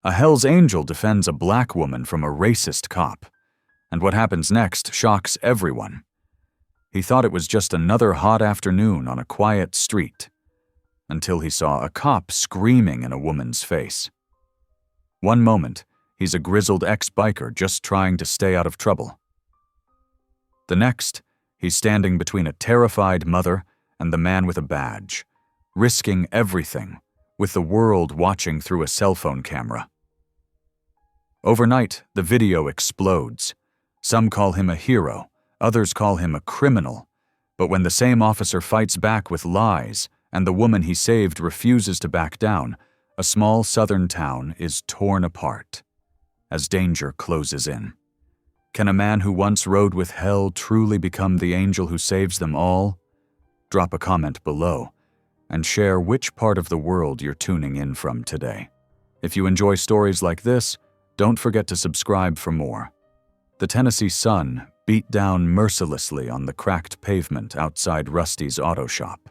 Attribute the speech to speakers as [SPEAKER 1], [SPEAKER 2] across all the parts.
[SPEAKER 1] A Hell's Angel defends a black woman from a racist cop, and what happens next shocks everyone. He thought it was just another hot afternoon on a quiet street, until he saw a cop screaming in a woman's face. One moment, he's a grizzled ex-biker just trying to stay out of trouble. The next, he's standing between a terrified mother and the man with a badge, risking everything, with the world watching through a cell phone camera. Overnight, the video explodes. Some call him a hero, others call him a criminal, but when the same officer fights back with lies and the woman he saved refuses to back down, a small southern town is torn apart as danger closes in. Can a man who once rode with hell truly become the angel who saves them all? Drop a comment below and share which part of the world you're tuning in from today. If you enjoy stories like this, don't forget to subscribe for more. The Tennessee sun beat down mercilessly on the cracked pavement outside Rusty's auto shop.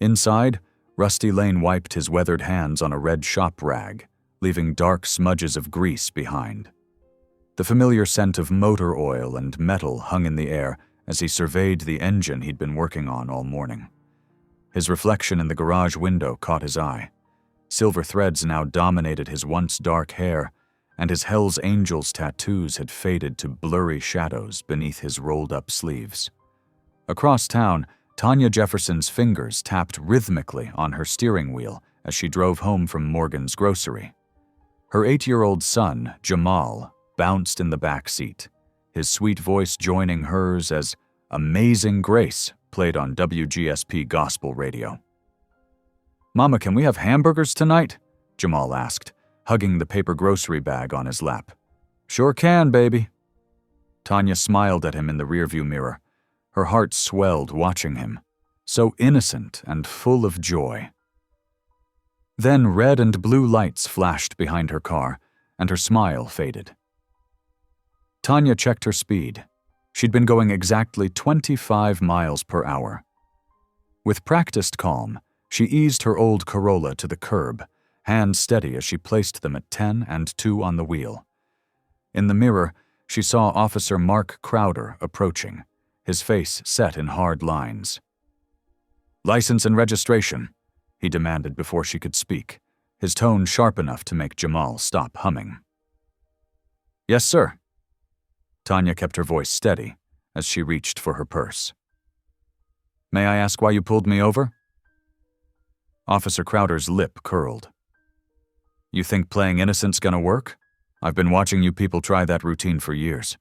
[SPEAKER 1] Inside, Rusty Lane wiped his weathered hands on a red shop rag, leaving dark smudges of grease behind. The familiar scent of motor oil and metal hung in the air as he surveyed the engine he'd been working on all morning. His reflection in the garage window caught his eye. Silver threads now dominated his once dark hair, and his Hell's Angels tattoos had faded to blurry shadows beneath his rolled-up sleeves. Across town, Tanya Jefferson's fingers tapped rhythmically on her steering wheel as she drove home from Morgan's grocery. Her 8-year-old son, Jamal, bounced in the back seat, his sweet voice joining hers as Amazing Grace played on WGSP gospel radio. "Mama, can we have hamburgers tonight?" Jamal asked, hugging the paper grocery bag on his lap. "Sure can, baby." Tanya smiled at him in the rearview mirror. Her heart swelled watching him, so innocent and full of joy. Then red and blue lights flashed behind her car, and her smile faded. Tanya checked her speed. She'd been going exactly 25 miles per hour. With practiced calm, she eased her old Corolla to the curb, hands steady as she placed them at 10 and 2 on the wheel. In the mirror, she saw Officer Mark Crowder approaching, his face set in hard lines. "License and registration," he demanded before she could speak, his tone sharp enough to make Jamal stop humming. "Yes, sir." Tanya kept her voice steady as she reached for her purse. "May I ask why you pulled me over?" Officer Crowder's lip curled. "You think playing innocent's gonna work? I've been watching you people try that routine for years."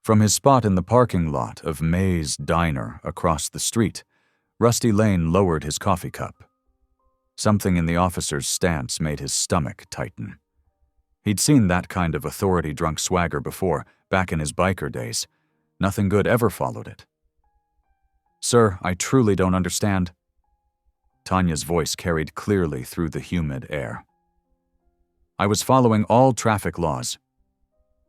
[SPEAKER 1] From his spot in the parking lot of May's Diner across the street, Rusty Lane lowered his coffee cup. Something in the officer's stance made his stomach tighten. He'd seen that kind of authority-drunk swagger before, back in his biker days. Nothing good ever followed it. "Sir, I truly don't understand." Tanya's voice carried clearly through the humid air. "I was following all traffic laws."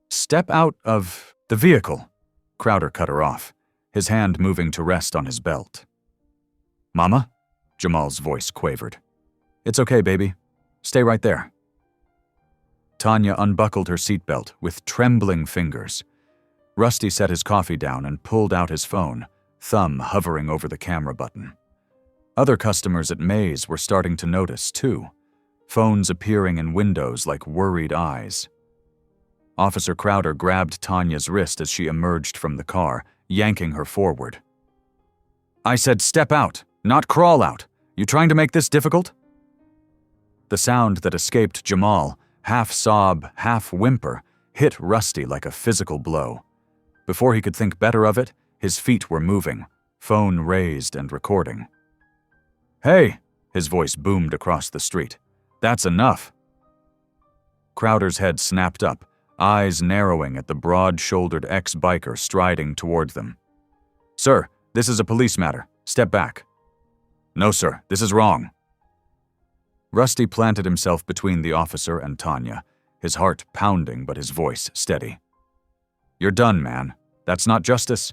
[SPEAKER 1] "Step out of the vehicle," Crowder cut her off, his hand moving to rest on his belt. "Mama?" Jamal's voice quavered. "It's okay, baby. Stay right there." Tanya unbuckled her seatbelt with trembling fingers. Rusty set his coffee down and pulled out his phone, thumb hovering over the camera button. Other customers at May's were starting to notice, too, phones appearing in windows like worried eyes. Officer Crowder grabbed Tanya's wrist as she emerged from the car, yanking her forward. "I said step out, not crawl out. You trying to make this difficult?" The sound that escaped Jamal, half sob, half whimper, hit Rusty like a physical blow. Before he could think better of it, his feet were moving, phone raised and recording. "Hey!" his voice boomed across the street. "That's enough." Crowder's head snapped up, eyes narrowing at the broad-shouldered ex-biker striding toward them. "Sir, this is a police matter. Step back." "No, sir, this is wrong." Rusty planted himself between the officer and Tanya, his heart pounding but his voice steady. "You're done, man. That's not justice."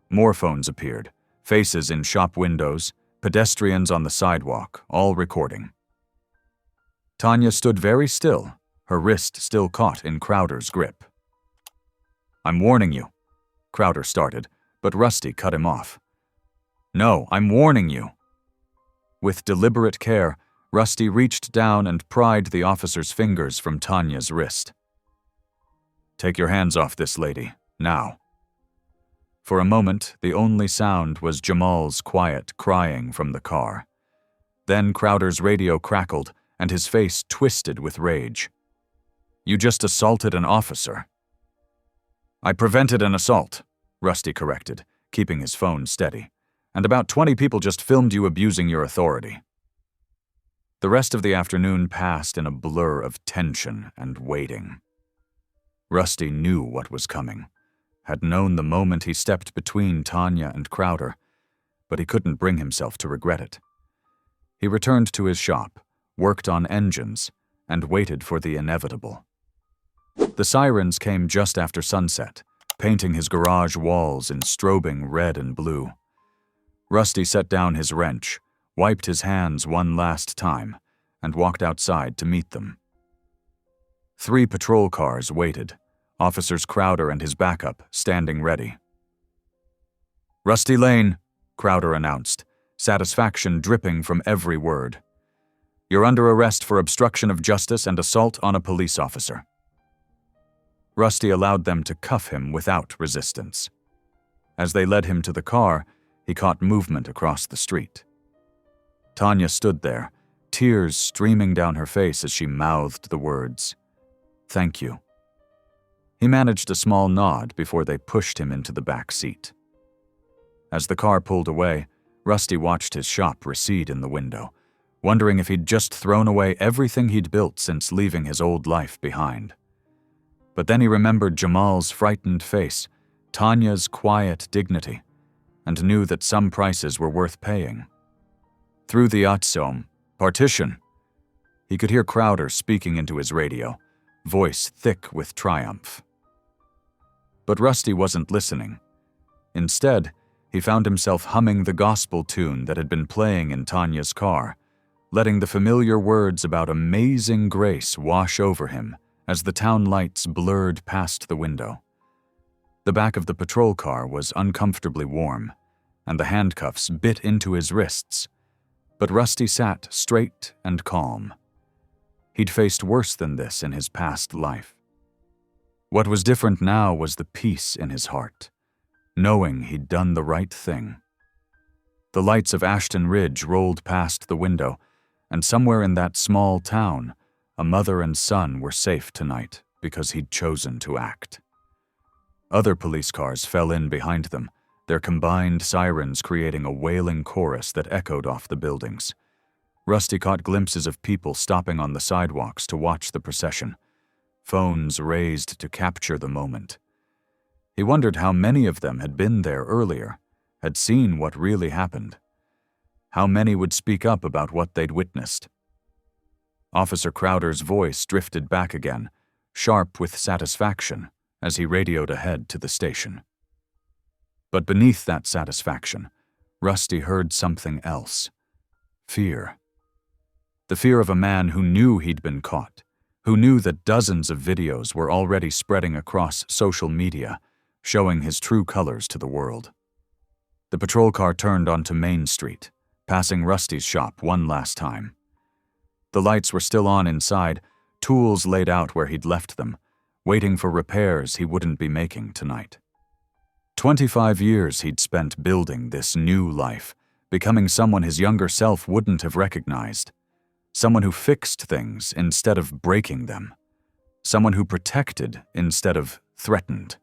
[SPEAKER 1] More phones appeared, faces in shop windows, pedestrians on the sidewalk, all recording. Tanya stood very still, her wrist still caught in Crowder's grip. "I'm warning you," Crowder started, but Rusty cut him off. "No, I'm warning you." With deliberate care, Rusty reached down and pried the officer's fingers from Tanya's wrist. "Take your hands off this lady, now." For a moment, the only sound was Jamal's quiet crying from the car. Then Crowder's radio crackled, and his face twisted with rage. "You just assaulted an officer." "I prevented an assault," Rusty corrected, keeping his phone steady. "And about 20 people just filmed you abusing your authority." The rest of the afternoon passed in a blur of tension and waiting. Rusty knew what was coming, had known the moment he stepped between Tanya and Crowder, but he couldn't bring himself to regret it. He returned to his shop, worked on engines, and waited for the inevitable. The sirens came just after sunset, painting his garage walls in strobing red and blue. Rusty set down his wrench, wiped his hands one last time, and walked outside to meet them. 3 patrol cars waited, Officers Crowder and his backup standing ready. "Rusty Lane," Crowder announced, satisfaction dripping from every word. "You're under arrest for obstruction of justice and assault on a police officer." Rusty allowed them to cuff him without resistance. As they led him to the car, he caught movement across the street. Tanya stood there, tears streaming down her face as she mouthed the words, "Thank you." He managed a small nod before they pushed him into the back seat. As the car pulled away, Rusty watched his shop recede in the window, wondering if he'd just thrown away everything he'd built since leaving his old life behind. But then he remembered Jamal's frightened face, Tanya's quiet dignity, and knew that some prices were worth paying. Through the Atsom, "Partition," he could hear Crowder speaking into his radio, voice thick with triumph. But Rusty wasn't listening. Instead, he found himself humming the gospel tune that had been playing in Tanya's car, letting the familiar words about amazing grace wash over him as the town lights blurred past the window. The back of the patrol car was uncomfortably warm, and the handcuffs bit into his wrists, but Rusty sat straight and calm. He'd faced worse than this in his past life. What was different now was the peace in his heart, knowing he'd done the right thing. The lights of Ashton Ridge rolled past the window, and somewhere in that small town, a mother and son were safe tonight because he'd chosen to act. Other police cars fell in behind them, their combined sirens creating a wailing chorus that echoed off the buildings. Rusty caught glimpses of people stopping on the sidewalks to watch the procession, phones raised to capture the moment. He wondered how many of them had been there earlier, had seen what really happened. How many would speak up about what they'd witnessed? Officer Crowder's voice drifted back again, sharp with satisfaction, as he radioed ahead to the station. But beneath that satisfaction, Rusty heard something else. Fear. The fear of a man who knew he'd been caught, who knew that dozens of videos were already spreading across social media, showing his true colors to the world. The patrol car turned onto Main Street, passing Rusty's shop one last time. The lights were still on inside, tools laid out where he'd left them, waiting for repairs he wouldn't be making tonight. 25 years he'd spent building this new life, becoming someone his younger self wouldn't have recognized. Someone who fixed things instead of breaking them. Someone who protected instead of threatened.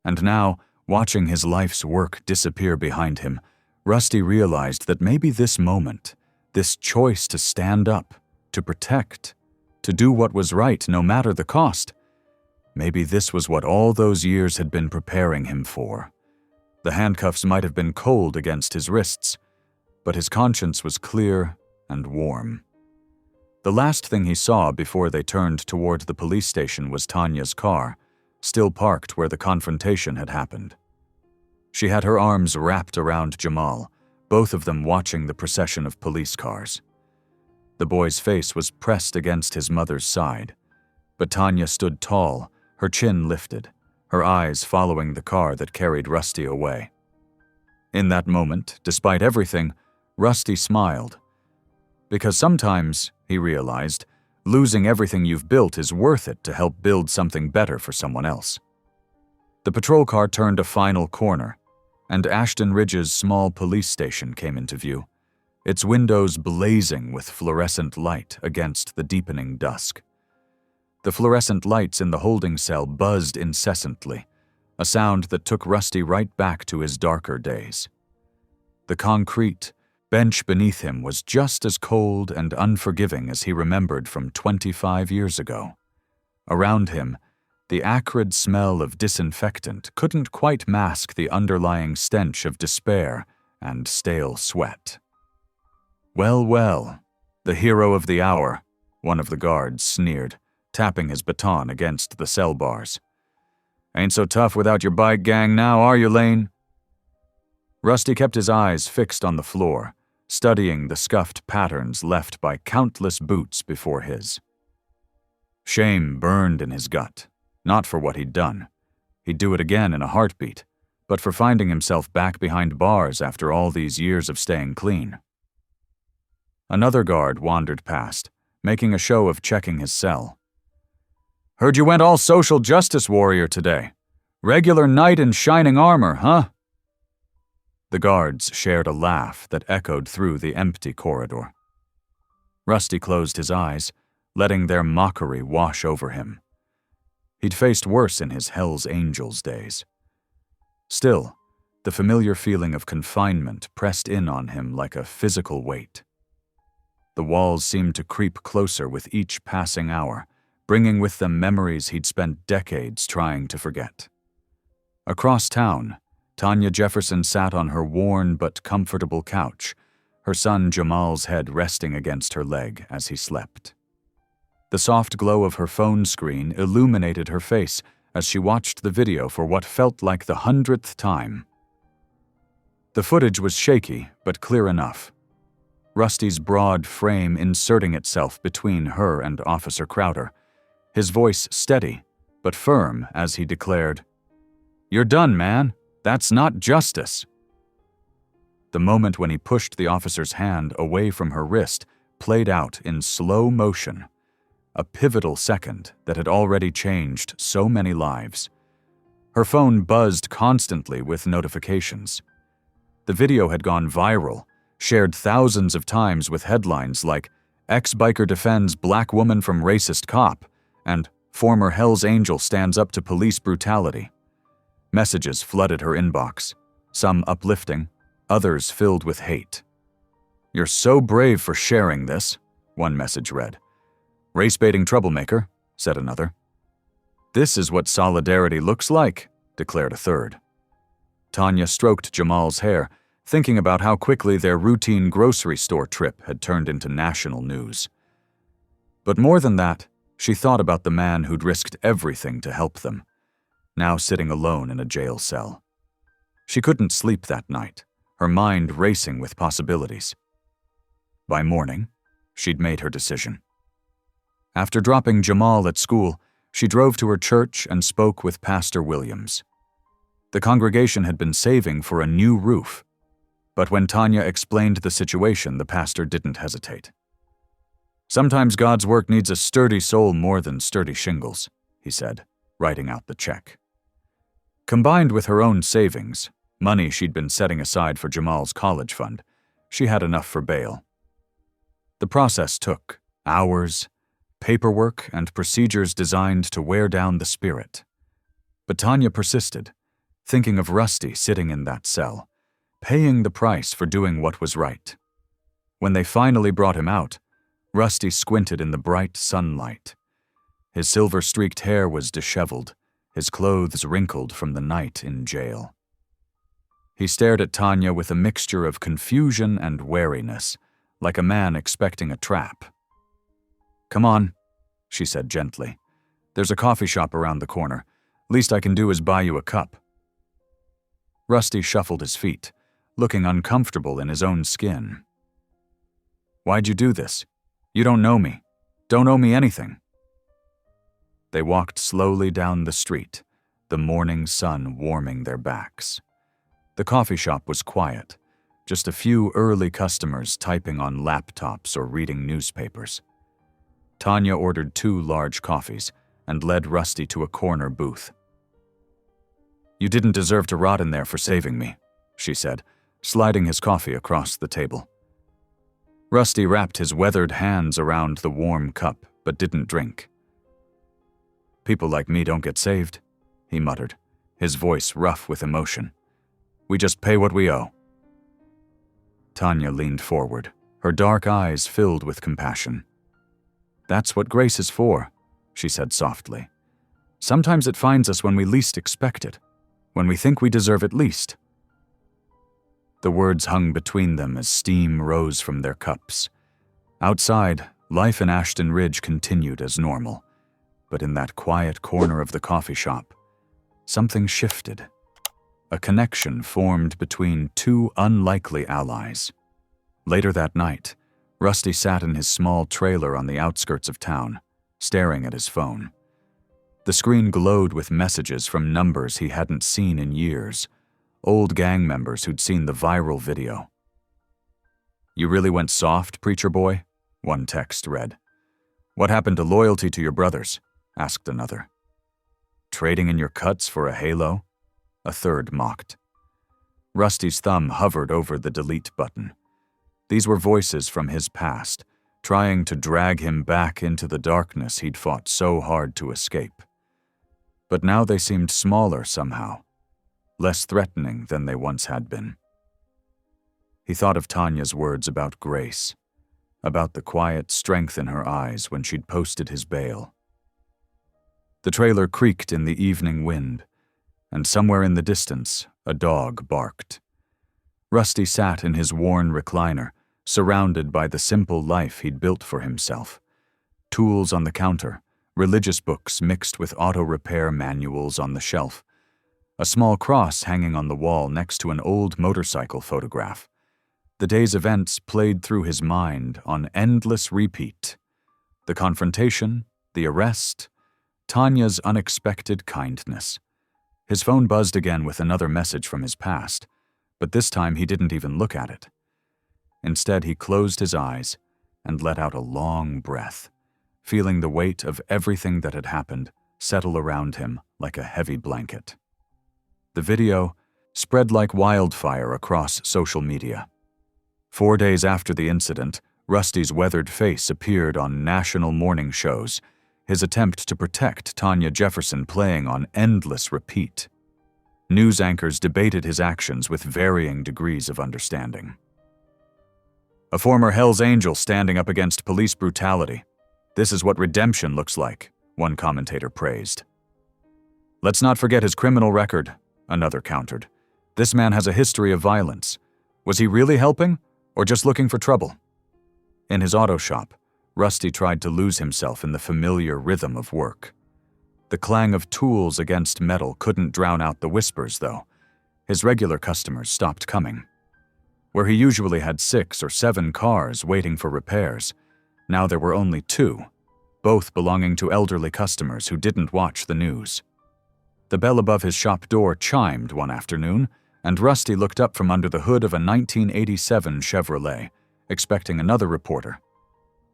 [SPEAKER 1] And now, watching his life's work disappear behind him, Rusty realized that maybe this moment, this choice to stand up, to protect, to do what was right no matter the cost, maybe this was what all those years had been preparing him for. The handcuffs might have been cold against his wrists, but his conscience was clear and warm. The last thing he saw before they turned toward the police station was Tanya's car, still parked where the confrontation had happened. She had her arms wrapped around Jamal, both of them watching the procession of police cars. The boy's face was pressed against his mother's side, but Tanya stood tall, her chin lifted, her eyes following the car that carried Rusty away. In that moment, despite everything, Rusty smiled. Because sometimes, he realized, losing everything you've built is worth it to help build something better for someone else. The patrol car turned a final corner, and Ashton Ridge's small police station came into view, its windows blazing with fluorescent light against the deepening dusk. The fluorescent lights in the holding cell buzzed incessantly, a sound that took Rusty right back to his darker days. The concrete bench beneath him was just as cold and unforgiving as he remembered from 25 years ago. Around him, the acrid smell of disinfectant couldn't quite mask the underlying stench of despair and stale sweat. "Well, well, the hero of the hour," one of the guards sneered, tapping his baton against the cell bars. "Ain't so tough without your bike gang now, are you, Lane?" Rusty kept his eyes fixed on the floor, studying the scuffed patterns left by countless boots before his. Shame burned in his gut, not for what he'd done. He'd do it again in a heartbeat, but for finding himself back behind bars after all these years of staying clean. Another guard wandered past, making a show of checking his cell. "Heard you went all social justice warrior today. Regular knight in shining armor, huh?" The guards shared a laugh that echoed through the empty corridor. Rusty closed his eyes, letting their mockery wash over him. He'd faced worse in his Hell's Angels days. Still, the familiar feeling of confinement pressed in on him like a physical weight. The walls seemed to creep closer with each passing hour, bringing with them memories he'd spent decades trying to forget. Across town, Tanya Jefferson sat on her worn but comfortable couch, her son Jamal's head resting against her leg as he slept. The soft glow of her phone screen illuminated her face as she watched the video for what felt like the 100th time. The footage was shaky, but clear enough. Rusty's broad frame inserting itself between her and Officer Crowder, his voice steady, but firm as he declared, "You're done, man. That's not justice." The moment when he pushed the officer's hand away from her wrist played out in slow motion, a pivotal second that had already changed so many lives. Her phone buzzed constantly with notifications. The video had gone viral, shared thousands of times with headlines like "Ex-biker defends black woman from racist cop" and "Former Hell's Angel stands up to police brutality." Messages flooded her inbox, some uplifting, others filled with hate. "You're so brave for sharing this," one message read. "Race-baiting troublemaker," said another. "This is what solidarity looks like," declared a third. Tanya stroked Jamal's hair, thinking about how quickly their routine grocery store trip had turned into national news. But more than that, she thought about the man who'd risked everything to help them, now sitting alone in a jail cell. She couldn't sleep that night, her mind racing with possibilities. By morning, she'd made her decision. After dropping Jamal at school, she drove to her church and spoke with Pastor Williams. The congregation had been saving for a new roof, but when Tanya explained the situation, the pastor didn't hesitate. "Sometimes God's work needs a sturdy soul more than sturdy shingles," he said, writing out the check. Combined with her own savings, money she'd been setting aside for Jamal's college fund, she had enough for bail. The process took hours, paperwork, and procedures designed to wear down the spirit. But Tanya persisted, thinking of Rusty sitting in that cell, paying the price for doing what was right. When they finally brought him out, Rusty squinted in the bright sunlight. His silver-streaked hair was disheveled, his clothes wrinkled from the night in jail. He stared at Tanya with a mixture of confusion and wariness, like a man expecting a trap. "Come on," she said gently. "There's a coffee shop around the corner. Least I can do is buy you a cup." Rusty shuffled his feet, looking uncomfortable in his own skin. "Why'd you do this? You don't know me. Don't owe me anything." They walked slowly down the street, the morning sun warming their backs. The coffee shop was quiet, just a few early customers typing on laptops or reading newspapers. Tanya ordered 2 large coffees and led Rusty to a corner booth. "You didn't deserve to rot in there for saving me," she said, sliding his coffee across the table. Rusty wrapped his weathered hands around the warm cup, but didn't drink. "People like me don't get saved," he muttered, his voice rough with emotion. "We just pay what we owe." Tanya leaned forward, her dark eyes filled with compassion. "That's what grace is for," she said softly. "Sometimes it finds us when we least expect it, when we think we deserve it least." The words hung between them as steam rose from their cups. Outside, life in Ashton Ridge continued as normal, but in that quiet corner of the coffee shop, something shifted. A connection formed between 2 unlikely allies. Later that night, Rusty sat in his small trailer on the outskirts of town, staring at his phone. The screen glowed with messages from numbers he hadn't seen in years, old gang members who'd seen the viral video. "You really went soft, preacher boy?" one text read. "What happened to loyalty to your brothers?" asked another. "Trading in your cuts for a halo?" a third mocked. Rusty's thumb hovered over the delete button. These were voices from his past, trying to drag him back into the darkness he'd fought so hard to escape. But now they seemed smaller somehow, less threatening than they once had been. He thought of Tanya's words about grace, about the quiet strength in her eyes when she'd posted his bail. The trailer creaked in the evening wind, and somewhere in the distance, a dog barked. Rusty sat in his worn recliner, surrounded by the simple life he'd built for himself. Tools on the counter, religious books mixed with auto repair manuals on the shelf, a small cross hanging on the wall next to an old motorcycle photograph. The day's events played through his mind on endless repeat. The confrontation, the arrest, Tanya's unexpected kindness. His phone buzzed again with another message from his past, but this time he didn't even look at it. Instead, he closed his eyes and let out a long breath, feeling the weight of everything that had happened settle around him like a heavy blanket. The video spread like wildfire across social media. 4 days after the incident, Rusty's weathered face appeared on national morning shows, his attempt to protect Tanya Jefferson playing on endless repeat. News anchors debated his actions with varying degrees of understanding. "A former Hell's Angel standing up against police brutality. This is what redemption looks like," one commentator praised. "Let's not forget his criminal record," another countered. "This man has a history of violence. Was he really helping, or just looking for trouble?" In his auto shop, Rusty tried to lose himself in the familiar rhythm of work. The clang of tools against metal couldn't drown out the whispers, though. His regular customers stopped coming. Where he usually had 6 or 7 cars waiting for repairs, now there were only 2, both belonging to elderly customers who didn't watch the news. The bell above his shop door chimed one afternoon, and Rusty looked up from under the hood of a 1987 Chevrolet, expecting another reporter.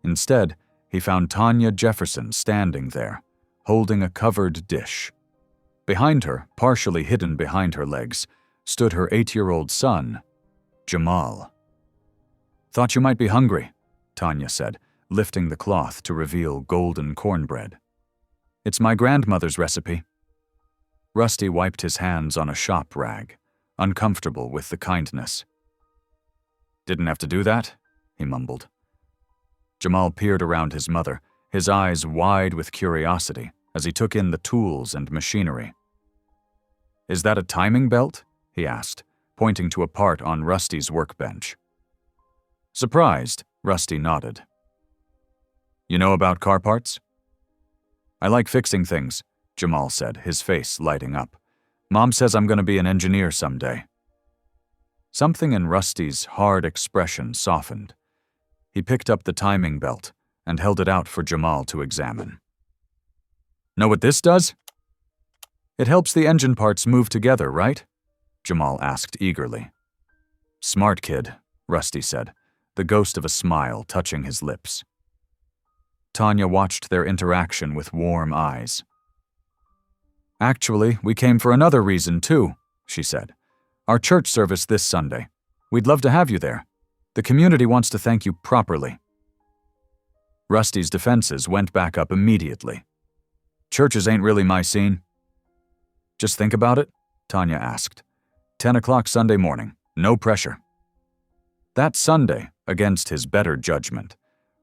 [SPEAKER 1] Instead, he found Tanya Jefferson standing there, holding a covered dish. Behind her, partially hidden behind her legs, stood her 8-year-old son, Jamal. "Thought you might be hungry," Tanya said, lifting the cloth to reveal golden cornbread. "It's my grandmother's recipe." Rusty wiped his hands on a shop rag, uncomfortable with the kindness. "Didn't have to do that," he mumbled. Jamal peered around his mother, his eyes wide with curiosity as he took in the tools and machinery. "Is that a timing belt?" he asked, pointing to a part on Rusty's workbench. Surprised, Rusty nodded. "You know about car parts?" "I like fixing things," Jamal said, his face lighting up. "Mom says I'm going to be an engineer someday." Something in Rusty's hard expression softened. He picked up the timing belt, and held it out for Jamal to examine. Know what this does? It helps the engine parts move together, right? Jamal asked eagerly. Smart kid, Rusty said, the ghost of a smile touching his lips. Tanya watched their interaction with warm eyes. Actually, we came for another reason, too, she said. Our church service this Sunday. We'd love to have you there. The community wants to thank you properly. Rusty's defenses went back up immediately. Churches ain't really my scene. Just think about it, Tanya asked. 10 o'clock Sunday morning, no pressure. That Sunday, against his better judgment,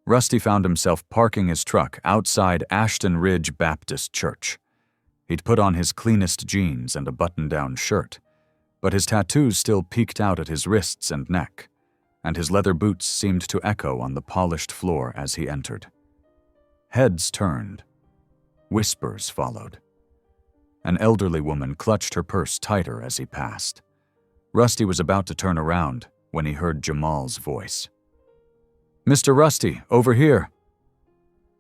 [SPEAKER 1] Rusty found himself parking his truck outside Ashton Ridge Baptist Church. He'd put on his cleanest jeans and a button-down shirt, but his tattoos still peeked out at his wrists and neck, and his leather boots seemed to echo on the polished floor as he entered. Heads turned. Whispers followed. An elderly woman clutched her purse tighter as he passed. Rusty was about to turn around when he heard Jamal's voice. Mr. Rusty, over here.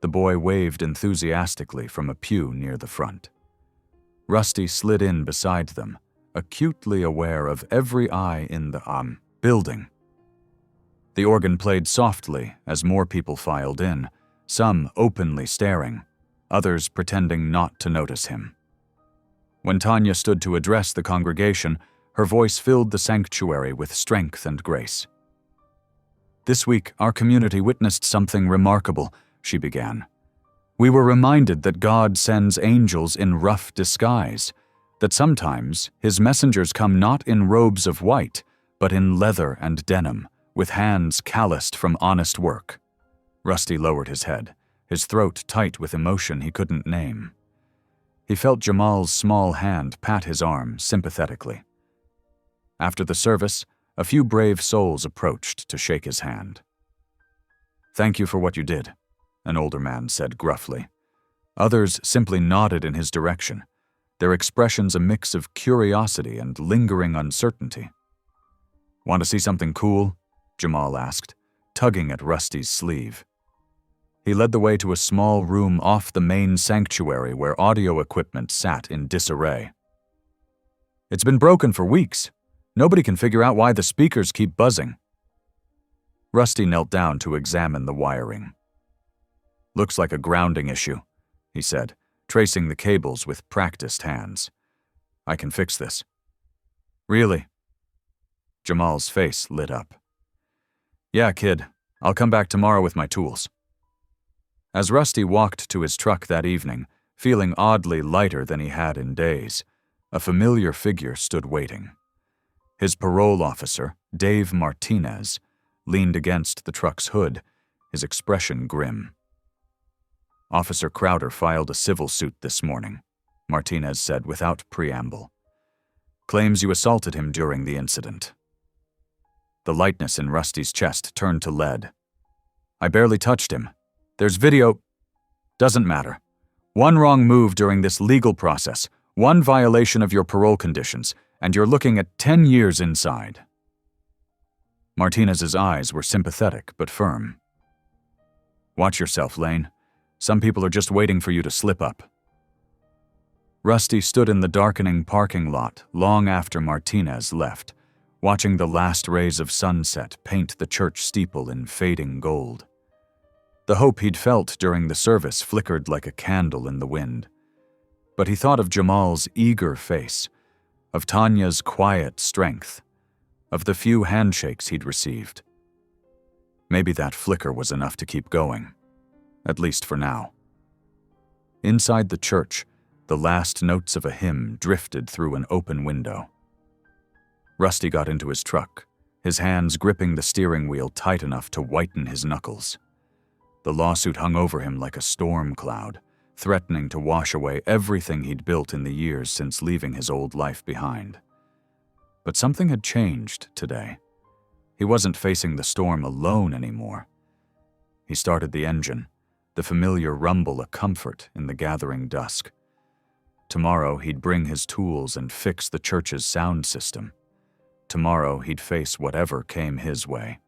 [SPEAKER 1] The boy waved enthusiastically from a pew near the front. Rusty slid in beside them, acutely aware of every eye in the building. The organ played softly as more people filed in, some openly staring, others pretending not to notice him. When Tanya stood to address the congregation, her voice filled the sanctuary with strength and grace. This week, our community witnessed something remarkable, she began. We were reminded that God sends angels in rough disguise, that sometimes his messengers come not in robes of white, but in leather and denim, with hands calloused from honest work. Rusty lowered his head, his throat tight with emotion he couldn't name. He felt Jamal's small hand pat his arm sympathetically. After the service, a few brave souls approached to shake his hand. Thank you for what you did, an older man said gruffly. Others simply nodded in his direction, their expressions a mix of curiosity and lingering uncertainty. Want to see something cool? Jamal asked, tugging at Rusty's sleeve. He led the way to a small room off the main sanctuary where audio equipment sat in disarray. It's been broken for weeks. Nobody can figure out why the speakers keep buzzing. Rusty knelt down to examine the wiring. Looks like a grounding issue, he said, tracing the cables with practiced hands. I can fix this. Really? Jamal's face lit up. Yeah, kid. I'll come back tomorrow with my tools. As Rusty walked to his truck that evening, feeling oddly lighter than he had in days, a familiar figure stood waiting. His parole officer, Dave Martinez, leaned against the truck's hood, his expression grim. Officer Crowder filed a civil suit this morning, Martinez said without preamble. Claims you assaulted him during the incident. The lightness in Rusty's chest turned to lead. I barely touched him. There's video. Doesn't matter. One wrong move during this legal process, one violation of your parole conditions, and you're looking at 10 years inside. Martinez's eyes were sympathetic but firm. Watch yourself, Lane. Some people are just waiting for you to slip up. Rusty stood in the darkening parking lot long after Martinez left, watching the last rays of sunset paint the church steeple in fading gold. The hope he'd felt during the service flickered like a candle in the wind. But he thought of Jamal's eager face, of Tanya's quiet strength, of the few handshakes he'd received. Maybe that flicker was enough to keep going, at least for now. Inside the church, the last notes of a hymn drifted through an open window. Rusty got into his truck, his hands gripping the steering wheel tight enough to whiten his knuckles. The lawsuit hung over him like a storm cloud, threatening to wash away everything he'd built in the years since leaving his old life behind. But something had changed today. He wasn't facing the storm alone anymore. He started the engine, the familiar rumble a comfort in the gathering dusk. Tomorrow he'd bring his tools and fix the church's sound system. Tomorrow he'd face whatever came his way.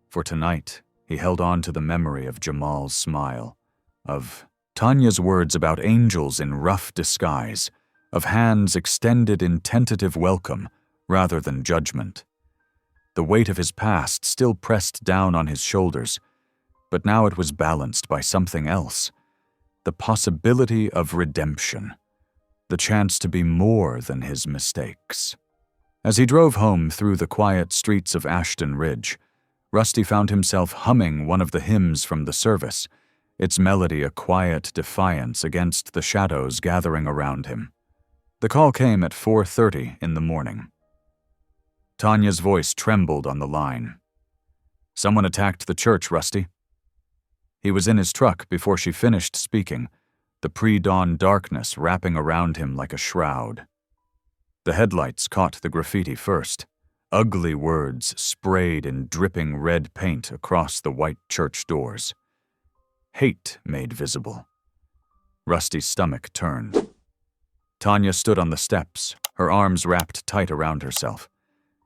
[SPEAKER 1] For tonight, He held on to the memory of Jamal's smile, of Tanya's words about angels in rough disguise, of hands extended in tentative welcome rather than judgment. The weight of his past still pressed down on his shoulders, but now it was balanced by something else, the possibility of redemption, the chance to be more than his mistakes. As he drove home through the quiet streets of Ashton Ridge, Rusty found himself humming one of the hymns from the service, its melody a quiet defiance against the shadows gathering around him. The call came at 4:30 in the morning. Tanya's voice trembled on the line. "Someone attacked the church, Rusty." He was in his truck before she finished speaking, the pre-dawn darkness wrapping around him like a shroud. The headlights caught the graffiti first, ugly words sprayed in dripping red paint across the white church doors. Hate made visible. Rusty's stomach turned. Tanya stood on the steps, her arms wrapped tight around herself.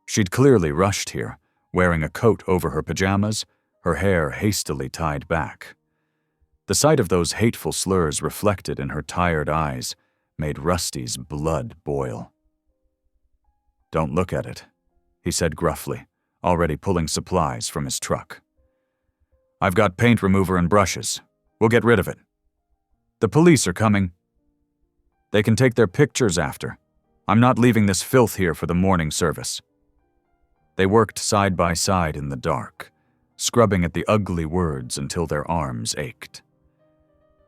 [SPEAKER 1] She'd clearly rushed here, wearing a coat over her pajamas, her hair hastily tied back. The sight of those hateful slurs reflected in her tired eyes made Rusty's blood boil. "Don't look at it," he said gruffly, already pulling supplies from his truck. "I've got paint remover and brushes. We'll get rid of it." "The police are coming." "They can take their pictures after. I'm not leaving this filth here for the morning service." They worked side by side in the dark, scrubbing at the ugly words until their arms ached.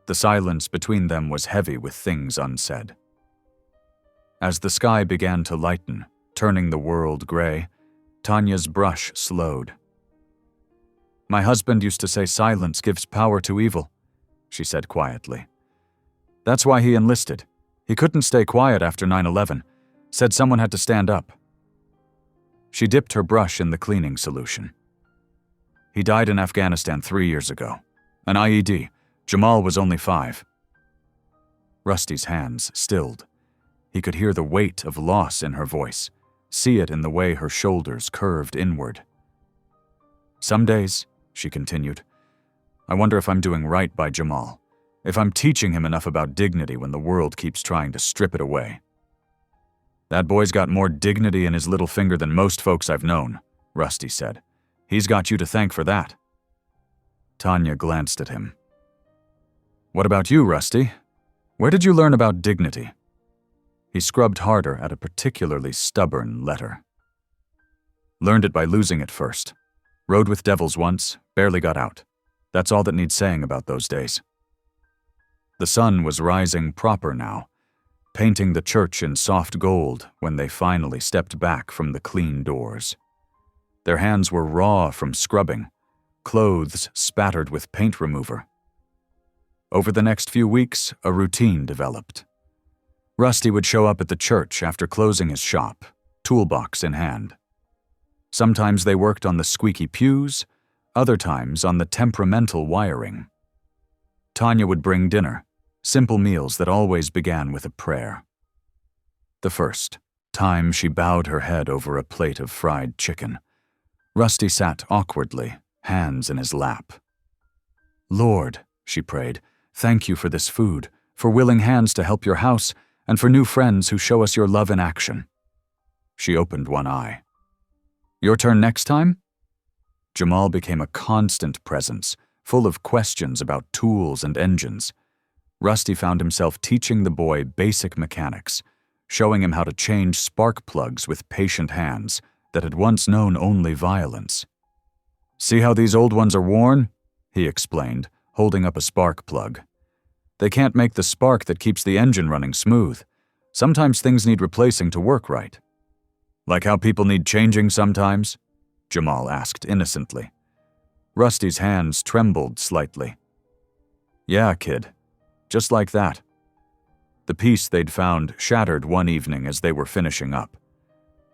[SPEAKER 1] The silence between them was heavy with things unsaid. As the sky began to lighten, turning the world gray, Tanya's brush slowed. "My husband used to say silence gives power to evil," she said quietly. "That's why he enlisted. He couldn't stay quiet after 9/11, said someone had to stand up." She dipped her brush in the cleaning solution. "He died in Afghanistan 3 years ago. An IED. Jamal was only 5. Rusty's hands stilled. He could hear the weight of loss in her voice, see it in the way her shoulders curved inward. "Some days," she continued, "I wonder if I'm doing right by Jamal, if I'm teaching him enough about dignity when the world keeps trying to strip it away." "That boy's got more dignity in his little finger than most folks I've known," Rusty said. "He's got you to thank for that." Tanya glanced at him. "What about you, Rusty? Where did you learn about dignity?" He scrubbed harder at a particularly stubborn letter. "Learned it by losing it first. Rode with devils once, barely got out. That's all that needs saying about those days." The sun was rising proper now, painting the church in soft gold when they finally stepped back from the clean doors. Their hands were raw from scrubbing, clothes spattered with paint remover. Over the next few weeks, a routine developed. Rusty would show up at the church after closing his shop, toolbox in hand. Sometimes they worked on the squeaky pews, other times on the temperamental wiring. Tanya would bring dinner, simple meals that always began with a prayer. The first time she bowed her head over a plate of fried chicken, Rusty sat awkwardly, hands in his lap. "Lord," she prayed, "thank you for this food, for willing hands to help your house, and for new friends who show us your love in action." She opened one eye. "Your turn next time?" Jamal became a constant presence, full of questions about tools and engines. Rusty found himself teaching the boy basic mechanics, showing him how to change spark plugs with patient hands that had once known only violence. "See how these old ones are worn?" he explained, holding up a spark plug. "They can't make the spark that keeps the engine running smooth. Sometimes things need replacing to work right." "Like how people need changing sometimes?" Jamal asked innocently. Rusty's hands trembled slightly. "Yeah, kid. Just like that." The piece they'd found shattered one evening as they were finishing up.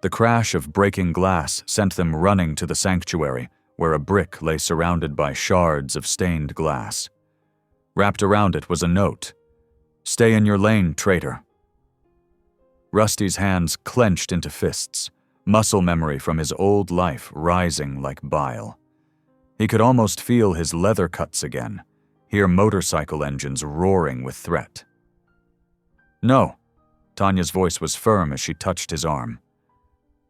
[SPEAKER 1] The crash of breaking glass sent them running to the sanctuary, where a brick lay surrounded by shards of stained glass. Wrapped around it was a note. "Stay in your lane, traitor." Rusty's hands clenched into fists, muscle memory from his old life rising like bile. He could almost feel his leather cuts again, hear motorcycle engines roaring with threat. "No." Tanya's voice was firm as she touched his arm.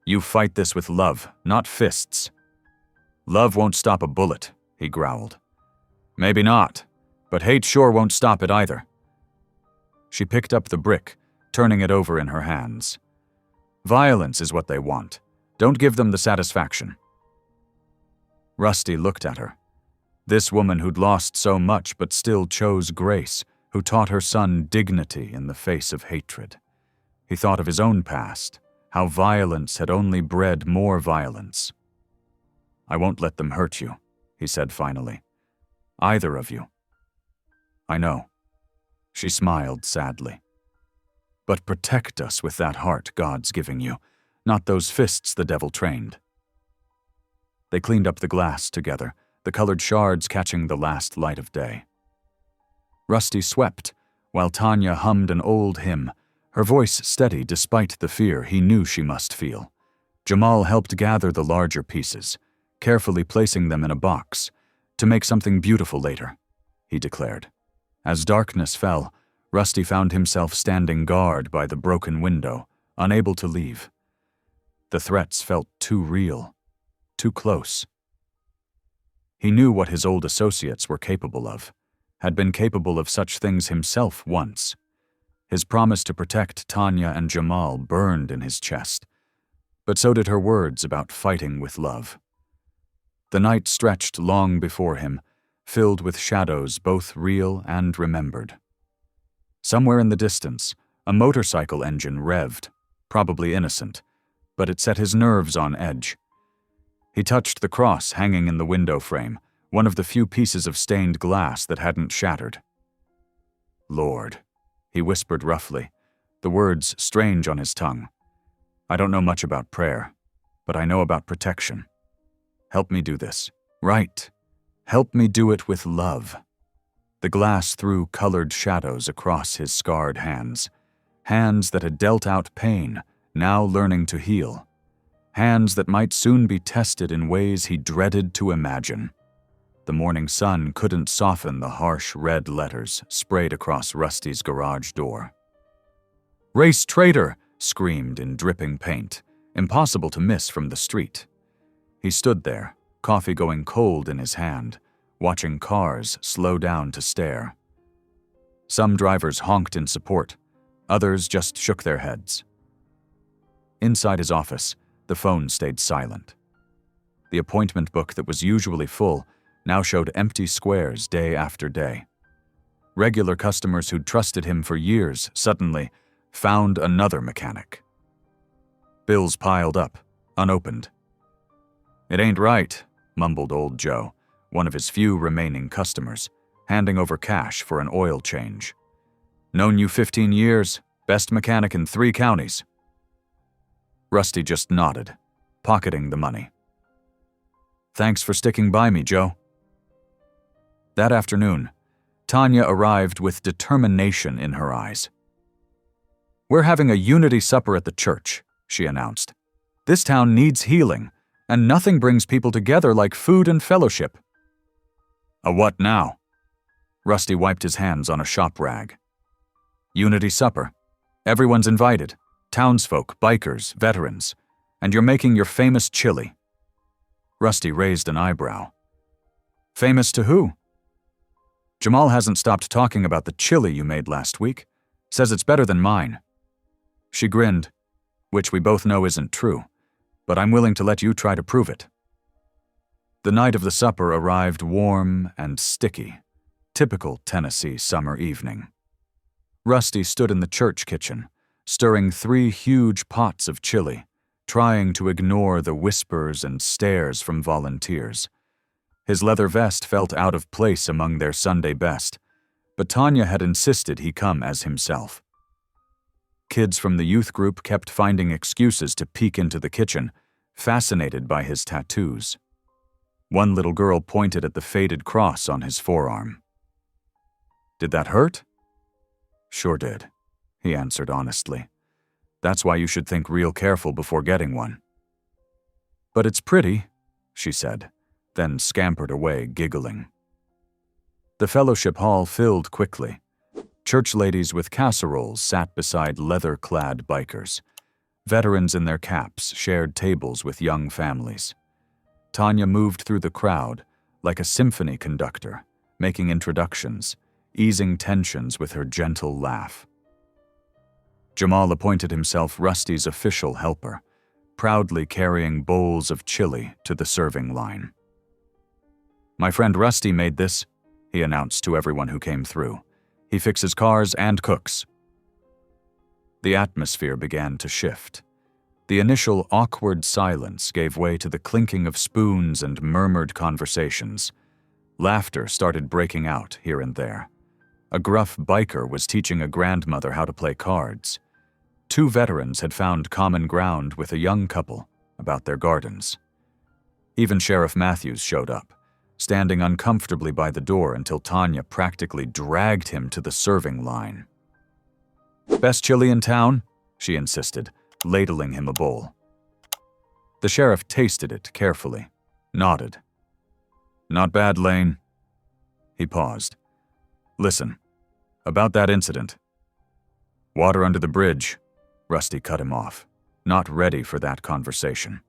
[SPEAKER 1] "You fight this with love, not fists." "Love won't stop a bullet," he growled. "Maybe not, but hate sure won't stop it either." She picked up the brick, turning it over in her hands. "Violence is what they want. Don't give them the satisfaction." Rusty looked at her. This woman who'd lost so much but still chose grace, who taught her son dignity in the face of hatred. He thought of his own past, how violence had only bred more violence. "I won't let them hurt you," he said finally. "Either of you." "I know." She smiled sadly. "But protect us with that heart God's giving you, not those fists the devil trained." They cleaned up the glass together, the colored shards catching the last light of day. Rusty swept, while Tanya hummed an old hymn, her voice steady despite the fear he knew she must feel. Jamal helped gather the larger pieces, carefully placing them in a box, to make something beautiful later, he declared. As darkness fell, Rusty found himself standing guard by the broken window, unable to leave. The threats felt too real, too close. He knew what his old associates were capable of, had been capable of such things himself once. His promise to protect Tanya and Jamal burned in his chest, but so did her words about fighting with love. The night stretched long before him, filled with shadows both real and remembered. Somewhere in the distance, a motorcycle engine revved, probably innocent, but it set his nerves on edge. He touched the cross hanging in the window frame, one of the few pieces of stained glass that hadn't shattered. "Lord," he whispered roughly, the words strange on his tongue. "I don't know much about prayer, but I know about protection. Help me do this. Right. Help me do it with love." The glass threw colored shadows across his scarred hands, hands that had dealt out pain, now learning to heal, hands that might soon be tested in ways he dreaded to imagine. The morning sun couldn't soften the harsh red letters sprayed across Rusty's garage door. "Race traitor!" screamed in dripping paint, impossible to miss from the street. He stood there, coffee going cold in his hand, watching cars slow down to stare. Some drivers honked in support, others just shook their heads. Inside his office, the phone stayed silent. The appointment book that was usually full now showed empty squares day after day. Regular customers who'd trusted him for years suddenly found another mechanic. Bills piled up, unopened. "It ain't right," mumbled old Joe, one of his few remaining customers, handing over cash for an oil change. "Known you 15 years, best mechanic in 3 counties. Rusty just nodded, pocketing the money. "Thanks for sticking by me, Joe." That afternoon, Tanya arrived with determination in her eyes. "We're having a unity supper at the church," she announced. "This town needs healing, and nothing brings people together like food and fellowship." "A what now?" Rusty wiped his hands on a shop rag. "Unity supper. Everyone's invited. Townsfolk, bikers, veterans. And you're making your famous chili." Rusty raised an eyebrow. "Famous to who?" "Jamal hasn't stopped talking about the chili you made last week. Says it's better than mine." She grinned, which we both know isn't true, but I'm willing to let you try to prove it. The night of the supper arrived warm and sticky, typical Tennessee summer evening. Rusty stood in the church kitchen, stirring 3 huge pots of chili, trying to ignore the whispers and stares from volunteers. His leather vest felt out of place among their Sunday best, but Tanya had insisted he come as himself. Kids from the youth group kept finding excuses to peek into the kitchen, fascinated by his tattoos. One little girl pointed at the faded cross on his forearm. "Did that hurt?" "Sure did," he answered honestly. "That's why you should think real careful before getting one." "But it's pretty," she said, then scampered away giggling. The fellowship hall filled quickly. Church ladies with casseroles sat beside leather-clad bikers. Veterans in their caps shared tables with young families. Tanya moved through the crowd like a symphony conductor, making introductions, easing tensions with her gentle laugh. Jamal appointed himself Rusty's official helper, proudly carrying bowls of chili to the serving line. "My friend Rusty made this," he announced to everyone who came through. "He fixes cars and cooks." The atmosphere began to shift. The initial awkward silence gave way to the clinking of spoons and murmured conversations. Laughter started breaking out here and there. A gruff biker was teaching a grandmother how to play cards. Two veterans had found common ground with a young couple about their gardens. Even Sheriff Matthews showed up, standing uncomfortably by the door until Tanya practically dragged him to the serving line. "Best chili in town?" she insisted, ladling him a bowl. The sheriff tasted it carefully, nodded. "Not bad, Lane." He paused. "Listen, about that incident." "Water under the bridge," Rusty cut him off, not ready for that conversation.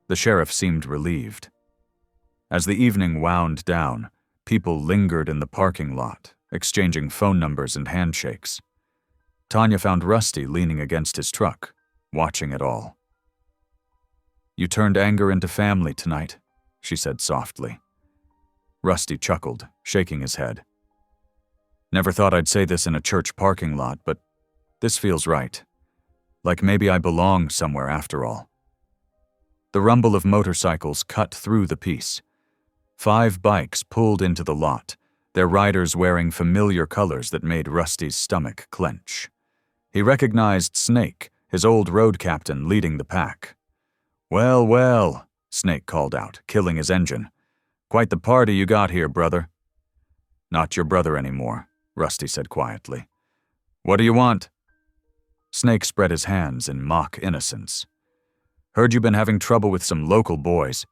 [SPEAKER 1] The sheriff seemed relieved. As the evening wound down, people lingered in the parking lot, exchanging phone numbers and handshakes. Tanya found Rusty leaning against his truck, watching it all. "You turned anger into family tonight," she said softly. Rusty chuckled, shaking his head. "Never thought I'd say this in a church parking lot, but this feels right. Like maybe I belong somewhere after all." The rumble of motorcycles cut through the peace. 5 bikes pulled into the lot, their riders wearing familiar colors that made Rusty's stomach clench. He recognized Snake, his old road captain, leading the pack. "Well, well," Snake called out, killing his engine. "Quite the party you got here, brother." "Not your brother anymore," Rusty said quietly. "What do you want?" Snake spread his hands in mock innocence. "Heard you've been having trouble with some local boys.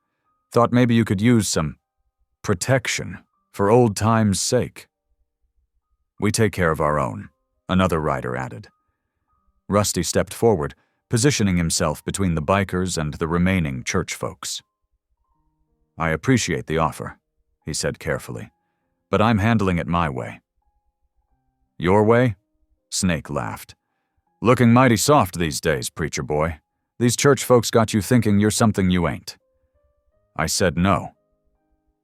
[SPEAKER 1] Thought maybe you could use some protection for old times' sake." "We take care of our own," another rider added. Rusty stepped forward, positioning himself between the bikers and the remaining church folks. "I appreciate the offer," he said carefully, "but I'm handling it my way." "Your way?" Snake laughed. "Looking mighty soft these days, preacher boy. These church folks got you thinking you're something you ain't." I said no.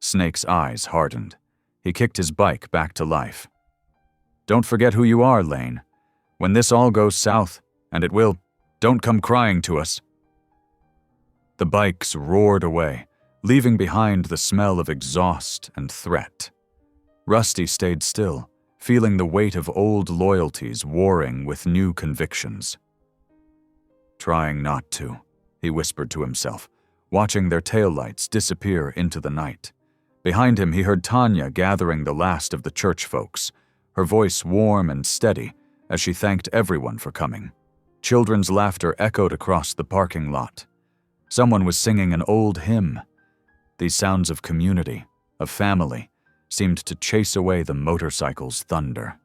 [SPEAKER 1] Snake's eyes hardened. He kicked his bike back to life. "Don't forget who you are, Lane. When this all goes south, and it will, don't come crying to us." The bikes roared away, leaving behind the smell of exhaust and threat. Rusty stayed still, feeling the weight of old loyalties warring with new convictions. "Trying not to," he whispered to himself, watching their taillights disappear into the night. Behind him, he heard Tanya gathering the last of the church folks, her voice warm and steady as she thanked everyone for coming. Children's laughter echoed across the parking lot. Someone was singing an old hymn. These sounds of community, of family, seemed to chase away the motorcycle's thunder.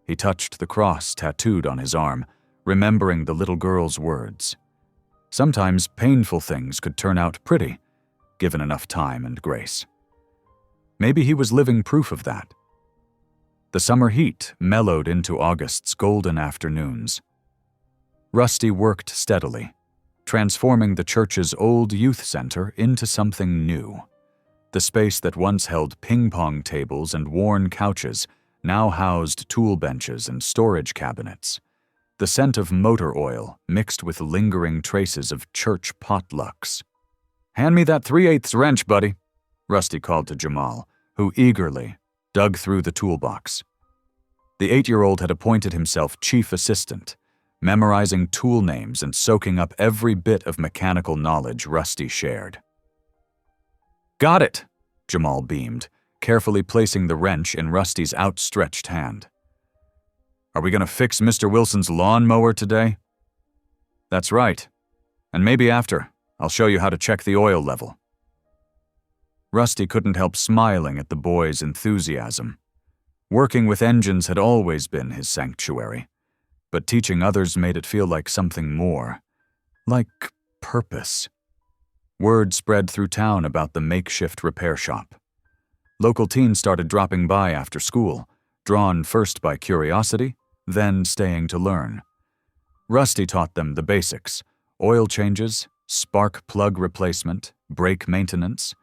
[SPEAKER 1] He touched the cross tattooed on his arm, remembering the little girl's words. Sometimes painful things could turn out pretty, given enough time and grace. Maybe he was living proof of that. The summer heat mellowed into August's golden afternoons. Rusty worked steadily, transforming the church's old youth center into something new. The space that once held ping-pong tables and worn couches now housed tool benches and storage cabinets. The scent of motor oil mixed with lingering traces of church potlucks. "Hand me that 3/8 wrench, buddy," Rusty called to Jamal, who eagerly dug through the toolbox. The 8-year-old had appointed himself chief assistant, memorizing tool names and soaking up every bit of mechanical knowledge Rusty shared. "Got it," Jamal beamed, carefully placing the wrench in Rusty's outstretched hand. "Are we going to fix Mr. Wilson's lawnmower today?" "That's right. And maybe after, I'll show you how to check the oil level." Rusty couldn't help smiling at the boy's enthusiasm. Working with engines had always been his sanctuary, but teaching others made it feel like something more, like purpose. Word spread through town about the makeshift repair shop. Local teens started dropping by after school, drawn first by curiosity, then staying to learn. Rusty taught them the basics: oil changes, spark plug replacement, brake maintenance.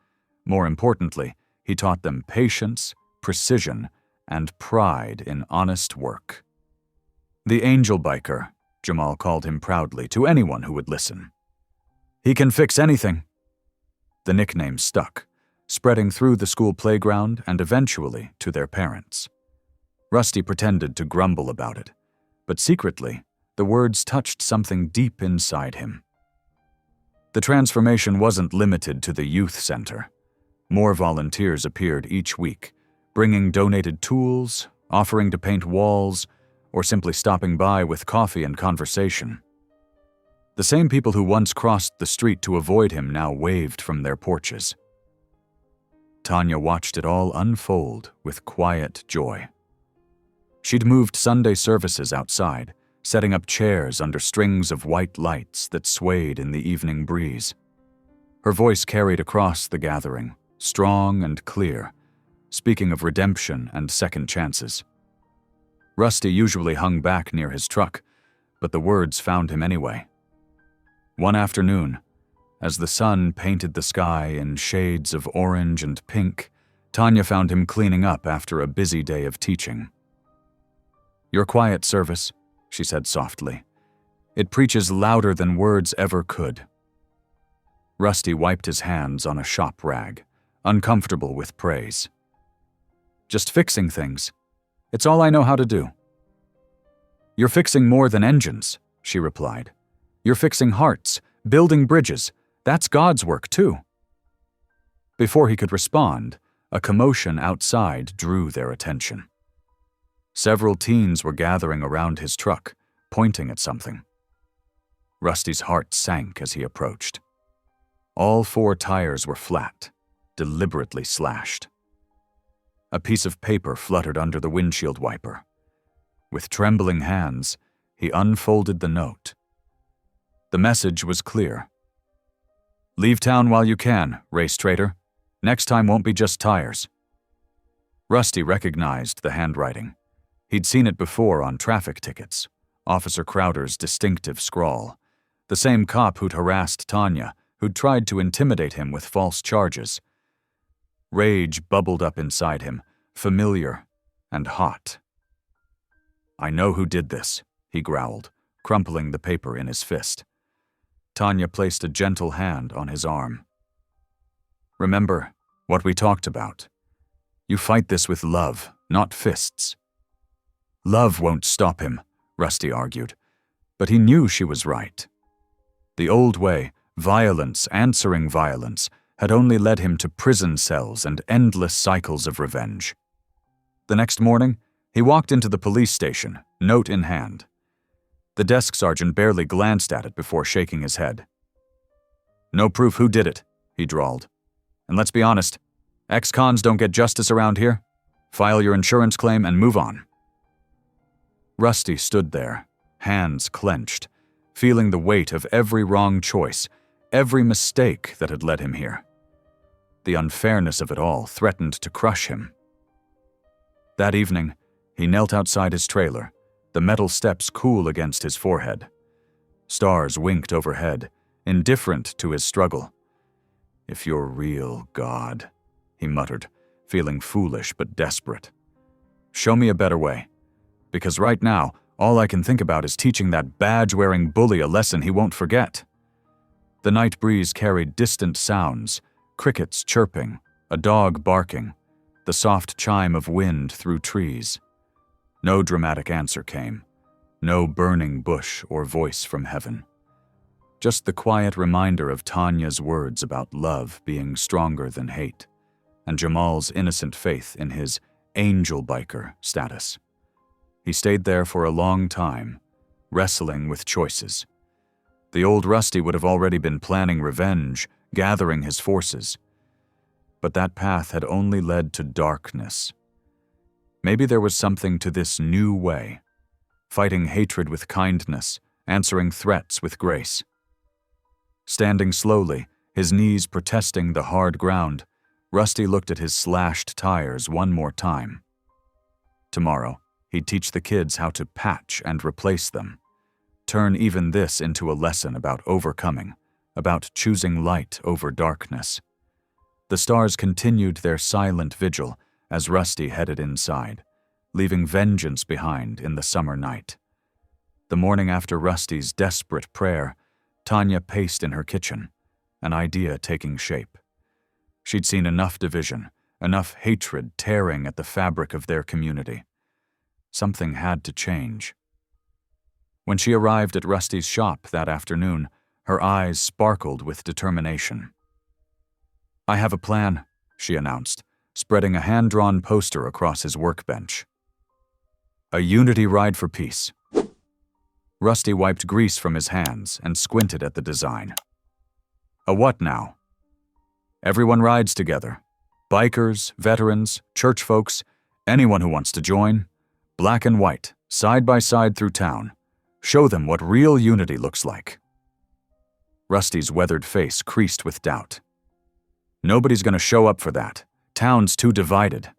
[SPEAKER 1] More importantly, he taught them patience, precision, and pride in honest work. The Angel Biker, Jamal called him proudly to anyone who would listen. He can fix anything. The nickname stuck, spreading through the school playground and eventually to their parents. Rusty pretended to grumble about it, but secretly, the words touched something deep inside him. The transformation wasn't limited to the youth center. More volunteers appeared each week, bringing donated tools, offering to paint walls, or simply stopping by with coffee and conversation. The same people who once crossed the street to avoid him now waved from their porches. Tanya watched it all unfold with quiet joy. She'd moved Sunday services outside, setting up chairs under strings of white lights that swayed in the evening breeze. Her voice carried across the gathering, strong and clear, speaking of redemption and second chances. Rusty usually hung back near his truck, but the words found him anyway. One afternoon, as the sun painted the sky in shades of orange and pink, Tanya found him cleaning up after a busy day of teaching. "Your quiet service," she said softly. "It preaches louder than words ever could." Rusty wiped his hands on a shop rag, uncomfortable with praise. "Just fixing things. It's all I know how to do." "You're fixing more than engines," she replied. "You're fixing hearts, building bridges. That's God's work, too." Before he could respond, a commotion outside drew their attention. Several teens were gathering around his truck, pointing at something. Rusty's heart sank as he approached. All 4 tires were flat, deliberately slashed. A piece of paper fluttered under the windshield wiper. With trembling hands, he unfolded the note. The message was clear. "Leave town while you can, race traitor. Next time won't be just tires." Rusty recognized the handwriting. He'd seen it before on traffic tickets, Officer Crowder's distinctive scrawl. The same cop who'd harassed Tanya, who'd tried to intimidate him with false charges. Rage bubbled up inside him, familiar and hot. "I know who did this," he growled, crumpling the paper in his fist. Tanya placed a gentle hand on his arm. "Remember what we talked about. You fight this with love, not fists." "Love won't stop him," Rusty argued, but he knew she was right. The old way, violence answering violence, had only led him to prison cells and endless cycles of revenge. The next morning, he walked into the police station, note in hand. The desk sergeant barely glanced at it before shaking his head. "No proof who did it," he drawled. "And let's be honest, ex-cons don't get justice around here. File your insurance claim and move on." Rusty stood there, hands clenched, feeling the weight of every wrong choice, every mistake that had led him here. The unfairness of it all threatened to crush him. That evening, he knelt outside his trailer, the metal steps cool against his forehead. Stars winked overhead, indifferent to his struggle. "If you're real, God," he muttered, feeling foolish but desperate. "Show me a better way. Because right now, all I can think about is teaching that badge-wearing bully a lesson he won't forget." The night breeze carried distant sounds, crickets chirping, a dog barking, the soft chime of wind through trees. No dramatic answer came, no burning bush or voice from heaven. Just the quiet reminder of Tanya's words about love being stronger than hate, and Jamal's innocent faith in his angel biker status. He stayed there for a long time, wrestling with choices. The old Rusty would have already been planning revenge, gathering his forces. but that path had only led to darkness. Maybe there was something to this new way, fighting hatred with kindness, answering threats with grace. Standing slowly, his knees protesting the hard ground, Rusty looked at his slashed tires one more time. Tomorrow, he'd teach the kids how to patch and replace them. Turn even this into a lesson about overcoming, about choosing light over darkness. The stars continued their silent vigil as Rusty headed inside, leaving vengeance behind in the summer night. The morning after Rusty's desperate prayer, Tanya paced in her kitchen, an idea taking shape. She'd seen enough division, enough hatred tearing at the fabric of their community. Something had to change. When she arrived at Rusty's shop that afternoon, her eyes sparkled with determination. "I have a plan," she announced, spreading a hand-drawn poster across his workbench. "A unity ride for peace." Rusty wiped grease from his hands and squinted at the design. "A what now?" "Everyone rides together. Bikers, veterans, church folks, anyone who wants to join. Black and white, side by side through town. Show them what real unity looks like." Rusty's weathered face creased with doubt. "Nobody's going to show up for that. Town's too divided."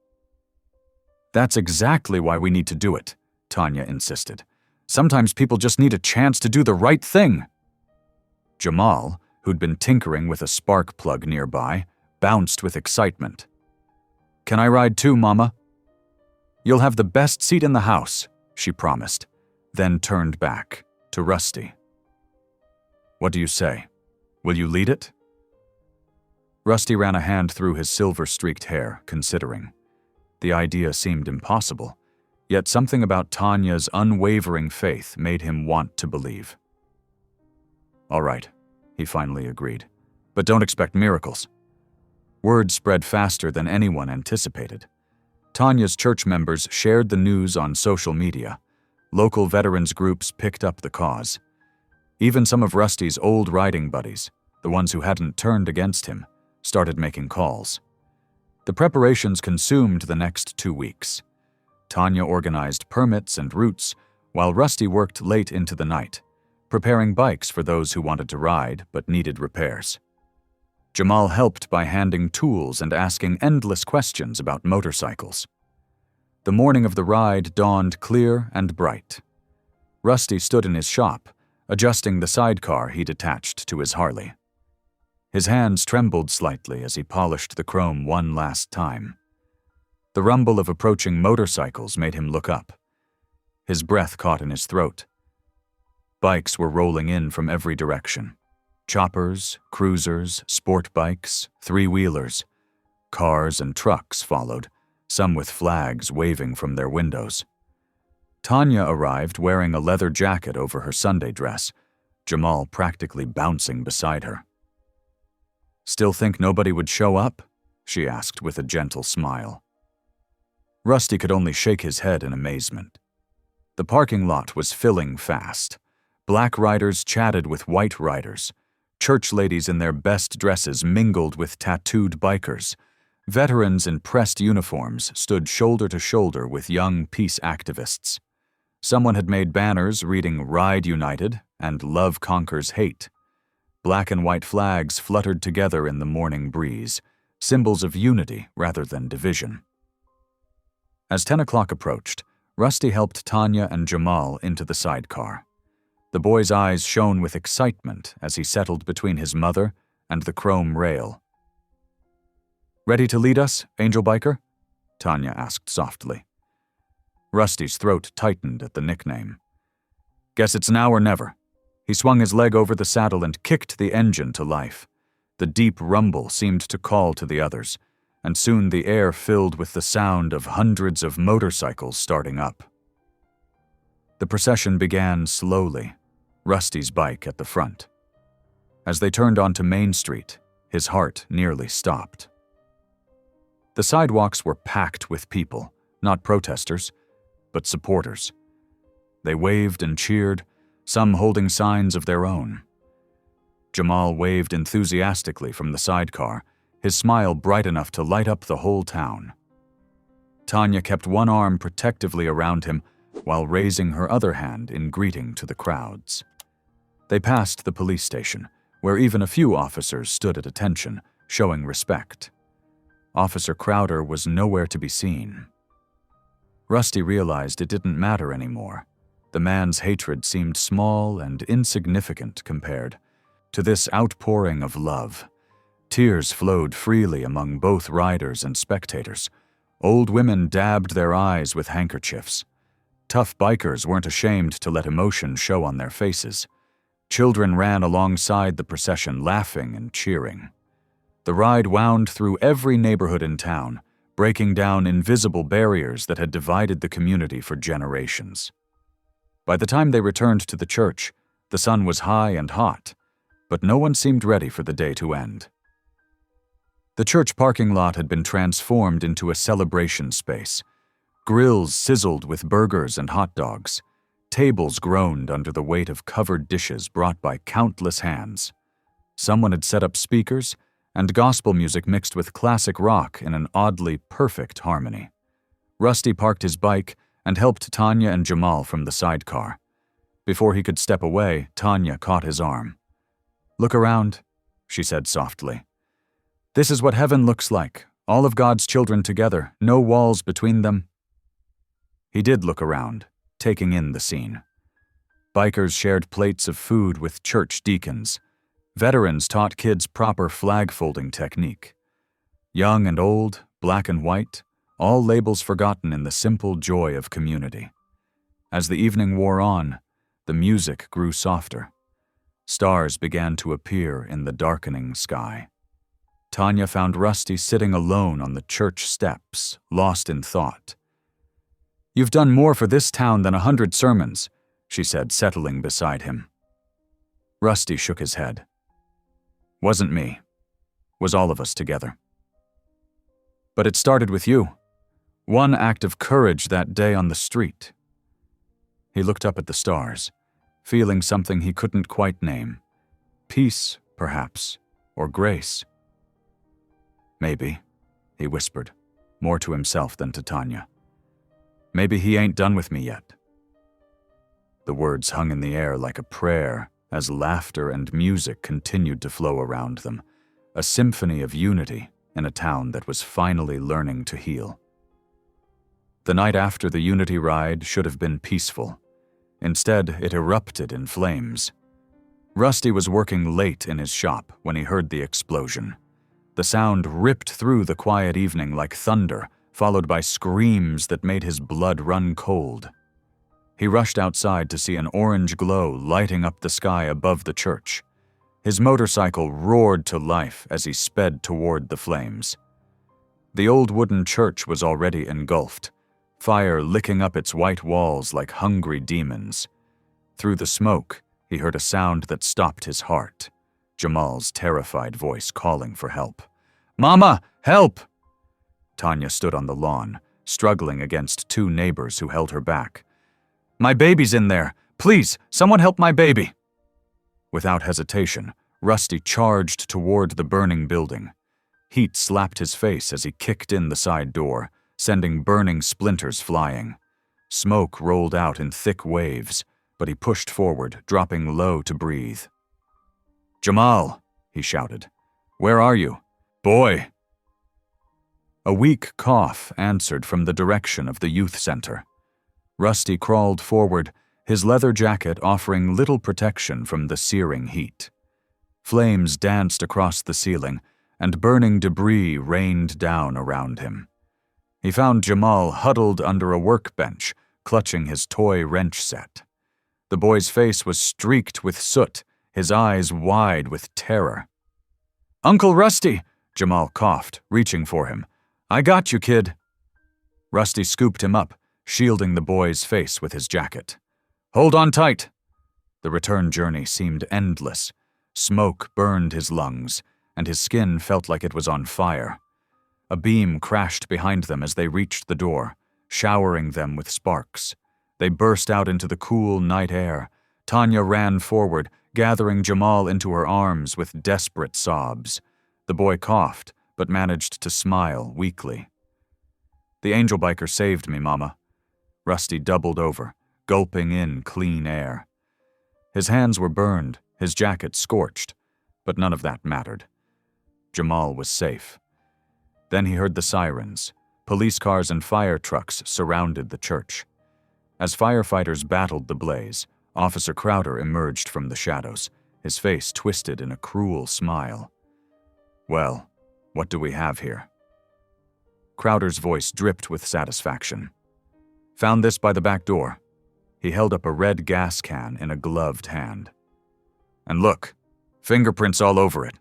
[SPEAKER 1] "That's exactly why we need to do it," Tanya insisted. "Sometimes people just need a chance to do the right thing." Jamal, who'd been tinkering with a spark plug nearby, bounced with excitement. "Can I ride too, Mama?" "You'll have the best seat in the house," she promised, then turned back to Rusty. "What do you say? Will you lead it?" Rusty ran a hand through his silver-streaked hair, considering. The idea seemed impossible, yet something about Tanya's unwavering faith made him want to believe. "All right," he finally agreed, "but don't expect miracles." Word spread faster than anyone anticipated. Tanya's church members shared the news on social media. Local veterans groups picked up the cause. Even some of Rusty's old riding buddies, the ones who hadn't turned against him, started making calls. The preparations consumed the next 2 weeks. Tanya organized permits and routes, while Rusty worked late into the night, preparing bikes for those who wanted to ride but needed repairs. Jamal helped by handing tools and asking endless questions about motorcycles. The morning of the ride dawned clear and bright. Rusty stood in his shop, adjusting the sidecar he'd attached to his Harley. His hands trembled slightly as he polished the chrome one last time. The rumble of approaching motorcycles made him look up. His breath caught in his throat. Bikes were rolling in from every direction. Choppers, cruisers, sport bikes, three-wheelers. Cars and trucks followed, some with flags waving from their windows. Tanya arrived wearing a leather jacket over her Sunday dress, Jamal practically bouncing beside her. "Still think nobody would show up?" she asked with a gentle smile. Rusty could only shake his head in amazement. The parking lot was filling fast. Black riders chatted with white riders. Church ladies in their best dresses mingled with tattooed bikers. Veterans in pressed uniforms stood shoulder to shoulder with young peace activists. Someone had made banners reading "Ride United" and "Love Conquers Hate." Black and white flags fluttered together in the morning breeze, symbols of unity rather than division. As 10 o'clock approached, Rusty helped Tanya and Jamal into the sidecar. The boy's eyes shone with excitement as he settled between his mother and the chrome rail. "Ready to lead us, Angel Biker?" Tanya asked softly. Rusty's throat tightened at the nickname. "Guess it's now or never." He swung his leg over the saddle and kicked the engine to life. The deep rumble seemed to call to the others, and soon the air filled with the sound of hundreds of motorcycles starting up. The procession began slowly, Rusty's bike at the front. As they turned onto Main Street, his heart nearly stopped. The sidewalks were packed with people, not protesters, but supporters. They waved and cheered, some holding signs of their own. Jamal waved enthusiastically from the sidecar, his smile bright enough to light up the whole town. Tanya kept one arm protectively around him while raising her other hand in greeting to the crowds. They passed the police station, where even a few officers stood at attention, showing respect. Officer Crowder was nowhere to be seen. Rusty realized it didn't matter anymore. The man's hatred seemed small and insignificant compared to this outpouring of love. Tears flowed freely among both riders and spectators. Old women dabbed their eyes with handkerchiefs. Tough bikers weren't ashamed to let emotion show on their faces. Children ran alongside the procession, laughing and cheering. The ride wound through every neighborhood in town, breaking down invisible barriers that had divided the community for generations. By the time they returned to the church, the sun was high and hot, but no one seemed ready for the day to end. The church parking lot had been transformed into a celebration space. Grills sizzled with burgers and hot dogs. Tables groaned under the weight of covered dishes brought by countless hands. Someone had set up speakers, and gospel music mixed with classic rock in an oddly perfect harmony. Rusty parked his bike and helped Tanya and Jamal from the sidecar. Before he could step away, Tanya caught his arm. "Look around," she said softly. "This is what heaven looks like, all of God's children together, no walls between them." He did look around, taking in the scene. Bikers shared plates of food with church deacons. Veterans taught kids proper flag-folding technique. Young and old, black and white, all labels forgotten in the simple joy of community. As the evening wore on, the music grew softer. Stars began to appear in the darkening sky. Tanya found Rusty sitting alone on the church steps, lost in thought. "You've done more for this town than 100 sermons," she said, settling beside him. Rusty shook his head. "Wasn't me. Was all of us together. But it started with you. One act of courage that day on the street." He looked up at the stars, feeling something he couldn't quite name. Peace, perhaps, or grace. "Maybe," he whispered, more to himself than to Tanya. "Maybe he ain't done with me yet." The words hung in the air like a prayer as laughter and music continued to flow around them, a symphony of unity in a town that was finally learning to heal. The night after the Unity ride should have been peaceful. Instead, it erupted in flames. Rusty was working late in his shop when he heard the explosion. The sound ripped through the quiet evening like thunder, followed by screams that made his blood run cold. He rushed outside to see an orange glow lighting up the sky above the church. His motorcycle roared to life as he sped toward the flames. The old wooden church was already engulfed, fire licking up its white walls like hungry demons. Through the smoke, he heard a sound that stopped his heart. Jamal's terrified voice calling for help. "Mama, help!" Tanya stood on the lawn, struggling against two neighbors who held her back. "My baby's in there! Please, someone help my baby!" Without hesitation, Rusty charged toward the burning building. Heat slapped his face as he kicked in the side door, sending burning splinters flying. Smoke rolled out in thick waves, but he pushed forward, dropping low to breathe. "Jamal," he shouted. "Where are you? Boy!" A weak cough answered from the direction of the youth center. Rusty crawled forward, his leather jacket offering little protection from the searing heat. Flames danced across the ceiling, and burning debris rained down around him. He found Jamal huddled under a workbench, clutching his toy wrench set. The boy's face was streaked with soot, his eyes wide with terror. "Uncle Rusty!" Jamal coughed, reaching for him. "I got you, kid." Rusty scooped him up, shielding the boy's face with his jacket. "Hold on tight." The return journey seemed endless. Smoke burned his lungs, and his skin felt like it was on fire. A beam crashed behind them as they reached the door, showering them with sparks. They burst out into the cool night air. Tanya ran forward, gathering Jamal into her arms with desperate sobs. The boy coughed, but managed to smile weakly. "The angel biker saved me, Mama." Rusty doubled over, gulping in clean air. His hands were burned, his jacket scorched, but none of that mattered. Jamal was safe. Then he heard the sirens. Police cars and fire trucks surrounded the church. As firefighters battled the blaze, Officer Crowder emerged from the shadows, his face twisted in a cruel smile. "Well, what do we have here?" Crowder's voice dripped with satisfaction. "Found this by the back door." He held up a red gas can in a gloved hand. "And look, fingerprints all over it."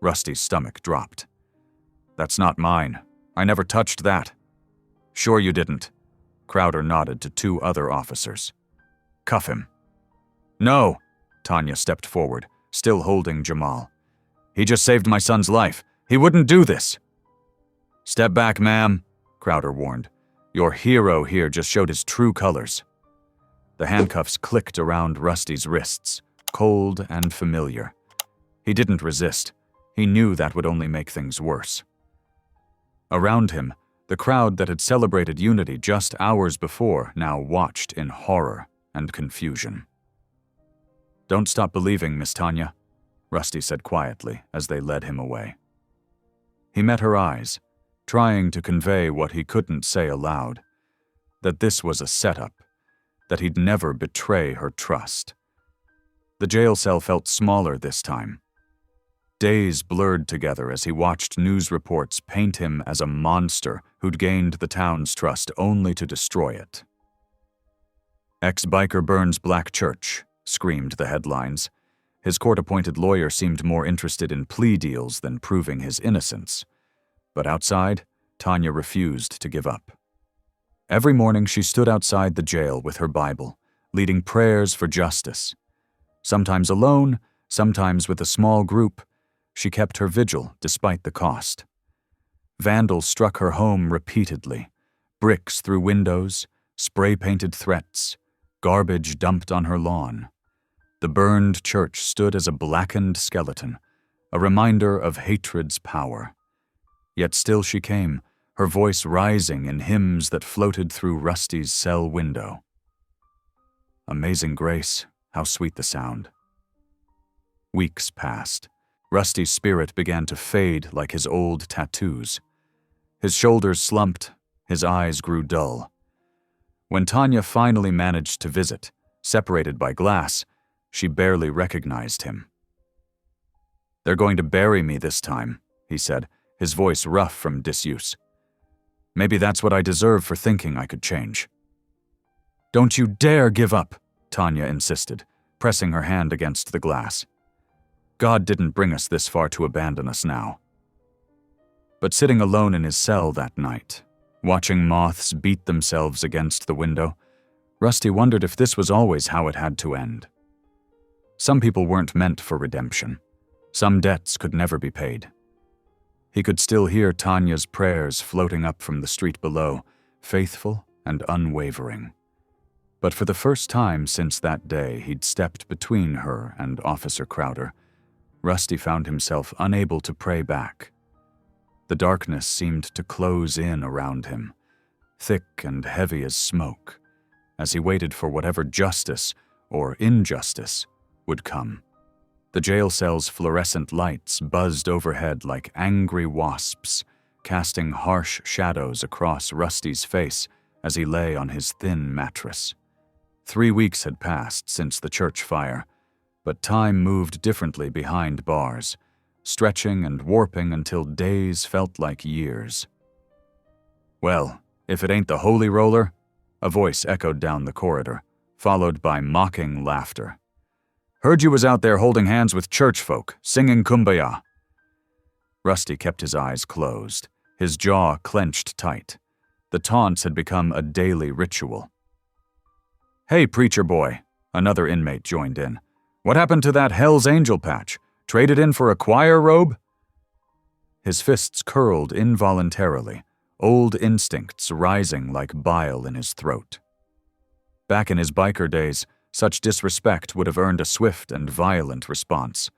[SPEAKER 1] Rusty's stomach dropped. "That's not mine. I never touched that." "Sure you didn't." Crowder nodded to two other officers. "Cuff him." "No." Tanya stepped forward, still holding Jamal. "He just saved my son's life. He wouldn't do this." "Step back, ma'am," Crowder warned. "Your hero here just showed his true colors." The handcuffs clicked around Rusty's wrists, cold and familiar. He didn't resist. He knew that would only make things worse. Around him, the crowd that had celebrated unity just hours before now watched in horror and confusion. "Don't stop believing, Miss Tanya," Rusty said quietly as they led him away. He met her eyes, trying to convey what he couldn't say aloud, that this was a setup, that he'd never betray her trust. The jail cell felt smaller this time. Days blurred together as he watched news reports paint him as a monster who'd gained the town's trust only to destroy it. "Ex-biker burns Black Church," screamed the headlines. His court-appointed lawyer seemed more interested in plea deals than proving his innocence. But outside, Tanya refused to give up. Every morning she stood outside the jail with her Bible, leading prayers for justice. Sometimes alone, sometimes with a small group, she kept her vigil despite the cost. Vandals struck her home repeatedly, bricks through windows, spray-painted threats, garbage dumped on her lawn. The burned church stood as a blackened skeleton, a reminder of hatred's power. Yet still she came, her voice rising in hymns that floated through Rusty's cell window. Amazing grace, how sweet the sound. Weeks passed. Rusty's spirit began to fade like his old tattoos. His shoulders slumped, his eyes grew dull. When Tanya finally managed to visit, separated by glass, she barely recognized him. "They're going to bury me this time," he said, his voice rough from disuse. "Maybe that's what I deserve for thinking I could change." "Don't you dare give up," Tanya insisted, pressing her hand against the glass. "God didn't bring us this far to abandon us now." But sitting alone in his cell that night, watching moths beat themselves against the window, Rusty wondered if this was always how it had to end. Some people weren't meant for redemption. Some debts could never be paid. He could still hear Tanya's prayers floating up from the street below, faithful and unwavering. But for the first time since that day he'd stepped between her and Officer Crowder, Rusty found himself unable to pray back. The darkness seemed to close in around him, thick and heavy as smoke, as he waited for whatever justice or injustice would come. The jail cell's fluorescent lights buzzed overhead like angry wasps, casting harsh shadows across Rusty's face as he lay on his thin mattress. 3 weeks had passed since the church fire, but time moved differently behind bars, stretching and warping until days felt like years. "Well, if it ain't the Holy Roller," a voice echoed down the corridor, followed by mocking laughter. "Heard you was out there holding hands with church folk, singing Kumbaya." Rusty kept his eyes closed, his jaw clenched tight. The taunts had become a daily ritual. "Hey, preacher boy," another inmate joined in. "What happened to that Hell's Angel patch? Traded in for a choir robe?" His fists curled involuntarily, old instincts rising like bile in his throat. Back in his biker days, such disrespect would have earned a swift and violent response.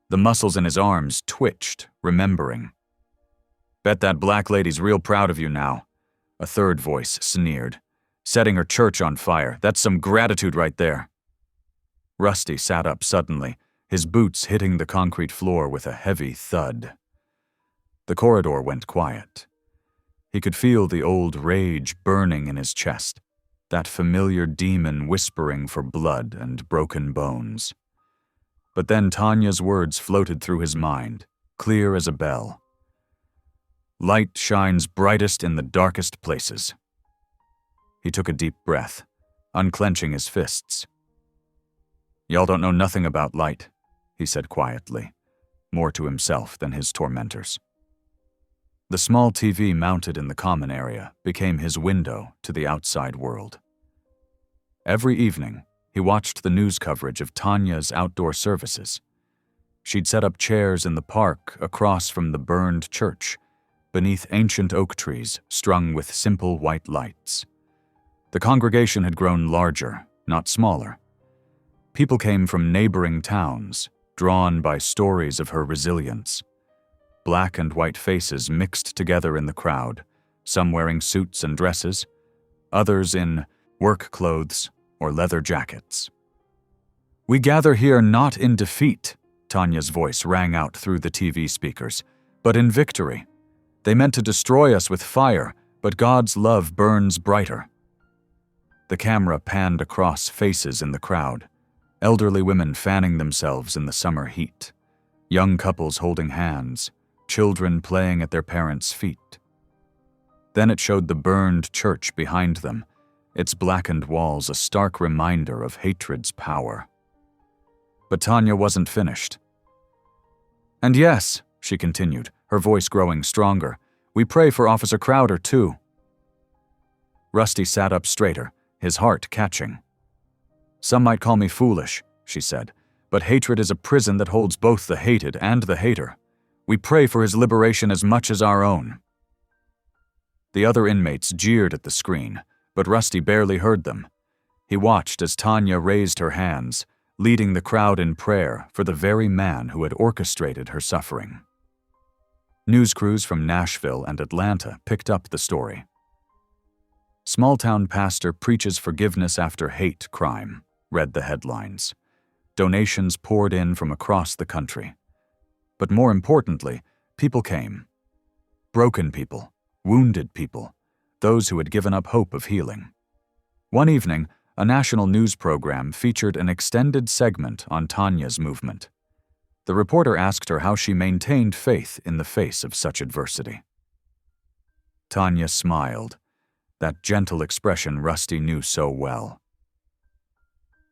[SPEAKER 1] The muscles in his arms twitched, remembering. Bet that black lady's real proud of you now, a third voice sneered. Setting her church on fire, that's some gratitude right there. Rusty sat up suddenly, his boots hitting the concrete floor with a heavy thud. The corridor went quiet. He could feel the old rage burning in his chest, that familiar demon whispering for blood and broken bones. But then Tanya's words floated through his mind, clear as a bell. Light shines brightest in the darkest places. He took a deep breath, unclenching his fists. Y'all don't know nothing about light, he said quietly, more to himself than his tormentors. The small TV mounted in the common area became his window to the outside world. Every evening, he watched the news coverage of Tanya's outdoor services. She'd set up chairs in the park across from the burned church, beneath ancient oak trees strung with simple white lights. The congregation had grown larger, not smaller. People came from neighboring towns, drawn by stories of her resilience. Black and white faces mixed together in the crowd, some wearing suits and dresses, others in work clothes or leather jackets. We gather here not in defeat, Tanya's voice rang out through the TV speakers, but in victory. They meant to destroy us with fire, but God's love burns brighter. The camera panned across faces in the crowd, elderly women fanning themselves in the summer heat, young couples holding hands, children playing at their parents' feet. Then it showed the burned church behind them, its blackened walls a stark reminder of hatred's power. But Tanya wasn't finished. And yes, she continued, her voice growing stronger, we pray for Officer Crowder, too. Rusty sat up straighter, his heart catching. Some might call me foolish, she said, but hatred is a prison that holds both the hated and the hater. We pray for his liberation as much as our own. The other inmates jeered at the screen, but Rusty barely heard them. He watched as Tanya raised her hands, leading the crowd in prayer for the very man who had orchestrated her suffering. News crews from Nashville and Atlanta picked up the story. Small-town pastor preaches forgiveness after hate crime, read the headlines. Donations poured in from across the country. But more importantly, people came. Broken people, wounded people, those who had given up hope of healing. One evening, a national news program featured an extended segment on Tanya's movement. The reporter asked her how she maintained faith in the face of such adversity. Tanya smiled, that gentle expression Rusty knew so well.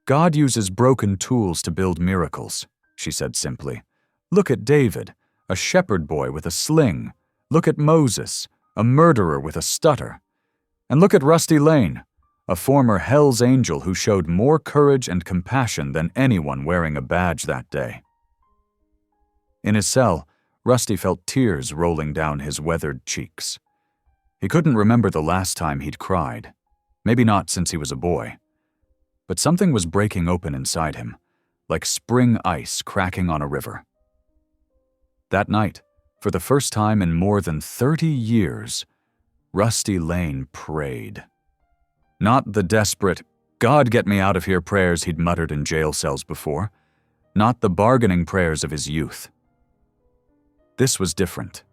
[SPEAKER 1] God uses broken tools to build miracles, she said simply. Look at David, a shepherd boy with a sling. Look at Moses, a murderer with a stutter. And look at Rusty Lane, a former Hell's Angel who showed more courage and compassion than anyone wearing a badge that day. In his cell, Rusty felt tears rolling down his weathered cheeks. He couldn't remember the last time he'd cried, maybe not since he was a boy. But something was breaking open inside him, like spring ice cracking on a river. That night, for the first time in more than 30 years, Rusty Lane prayed. Not the desperate, God get me out of here prayers he'd muttered in jail cells before, not the bargaining prayers of his youth. This was different.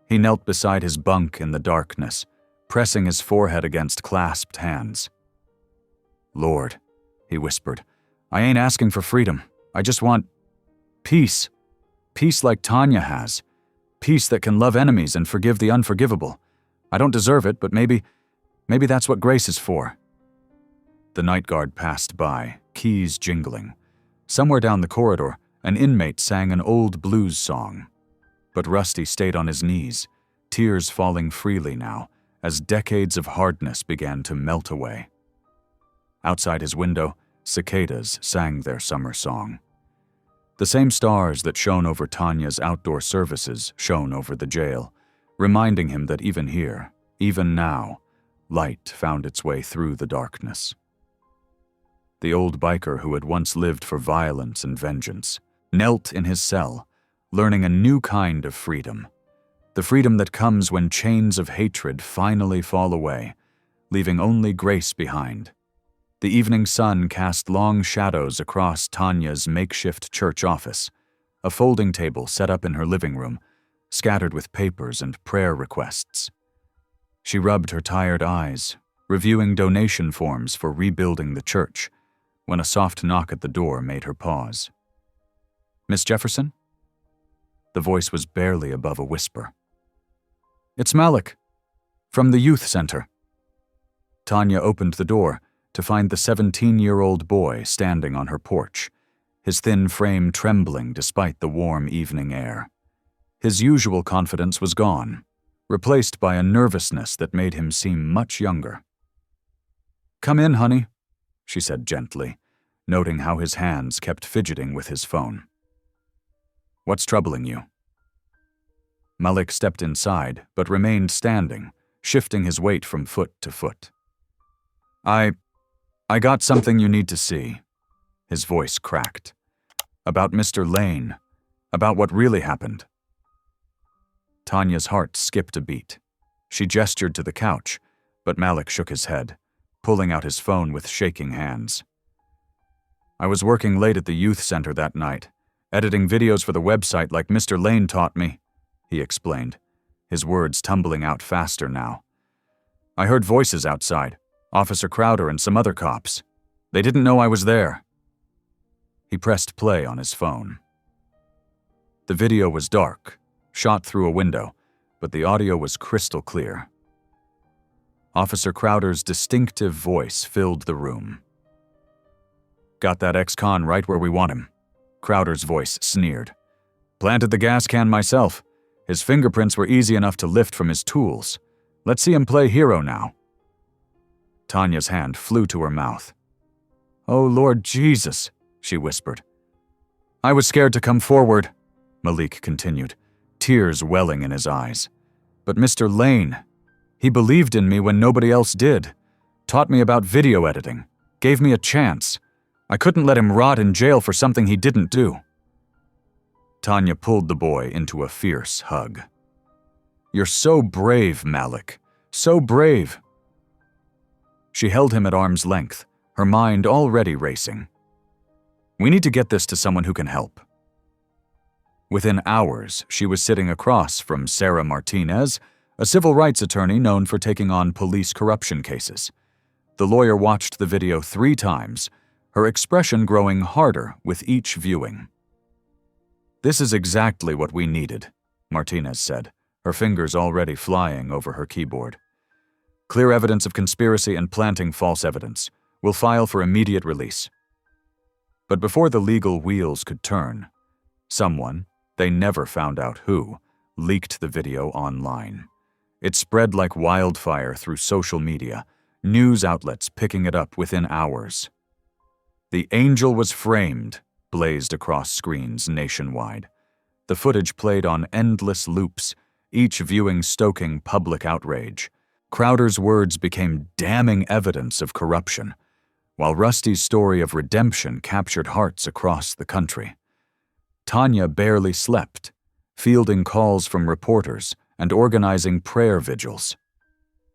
[SPEAKER 1] He knelt beside his bunk in the darkness, pressing his forehead against clasped hands. Lord, he whispered, I ain't asking for freedom. I just want peace. Peace like Tanya has. Peace that can love enemies and forgive the unforgivable. I don't deserve it, but maybe that's what grace is for. The night guard passed by, keys jingling. Somewhere down the corridor, an inmate sang an old blues song. But Rusty stayed on his knees, tears falling freely now, as decades of hardness began to melt away. Outside his window, cicadas sang their summer song. The same stars that shone over Tanya's outdoor services shone over the jail, reminding him that even here, even now, light found its way through the darkness. The old biker who had once lived for violence and vengeance knelt in his cell, learning a new kind of freedom, The freedom that comes when chains of hatred finally fall away, leaving only grace behind. The evening sun cast long shadows across Tanya's makeshift church office, a folding table set up in her living room, scattered with papers and prayer requests. She rubbed her tired eyes, reviewing donation forms for rebuilding the church, when a soft knock at the door made her pause. "Miss Jefferson?" The voice was barely above a whisper. "It's Malik, from the youth center." Tanya opened the door to find the 17-year-old boy standing on her porch, his thin frame trembling despite the warm evening air. His usual confidence was gone, replaced by a nervousness that made him seem much younger. "Come in, honey," she said gently, noting how his hands kept fidgeting with his phone. "What's troubling you?" Malik stepped inside, but remained standing, shifting his weight from foot to foot. I got something you need to see." His voice cracked. "About Mr. Lane. About what really happened." Tanya's heart skipped a beat. She gestured to the couch, but Malik shook his head, pulling out his phone with shaking hands. "I was working late at the youth center that night, editing videos for the website like Mr. Lane taught me," he explained, his words tumbling out faster now. "I heard voices outside, Officer Crowder and some other cops. They didn't know I was there." He pressed play on his phone. The video was dark, shot through a window, but the audio was crystal clear. Officer Crowder's distinctive voice filled the room. "Got that ex-con right where we want him," Crowder's voice sneered. "Planted the gas can myself. His fingerprints were easy enough to lift from his tools. Let's see him play hero now." Tanya's hand flew to her mouth. "Oh, Lord Jesus," she whispered. "I was scared to come forward," Malik continued, tears welling in his eyes. "But Mr. Lane, he believed in me when nobody else did, taught me about video editing, gave me a chance. I couldn't let him rot in jail for something he didn't do." Tanya pulled the boy into a fierce hug. "You're so brave, Malik. So brave." She held him at arm's length, her mind already racing. "We need to get this to someone who can help." Within hours, she was sitting across from Sarah Martinez, a civil rights attorney known for taking on police corruption cases. The lawyer watched the video 3 times, her expression growing harder with each viewing. "This is exactly what we needed," Martinez said, her fingers already flying over her keyboard. "Clear evidence of conspiracy and planting false evidence. We'll file for immediate release." But before the legal wheels could turn, someone, they never found out who, leaked the video online. It spread like wildfire through social media, news outlets picking it up within hours. "The angel was framed," blazed across screens nationwide. The footage played on endless loops, each viewing stoking public outrage. Crowder's words became damning evidence of corruption, while Rusty's story of redemption captured hearts across the country. Tanya barely slept, fielding calls from reporters and organizing prayer vigils.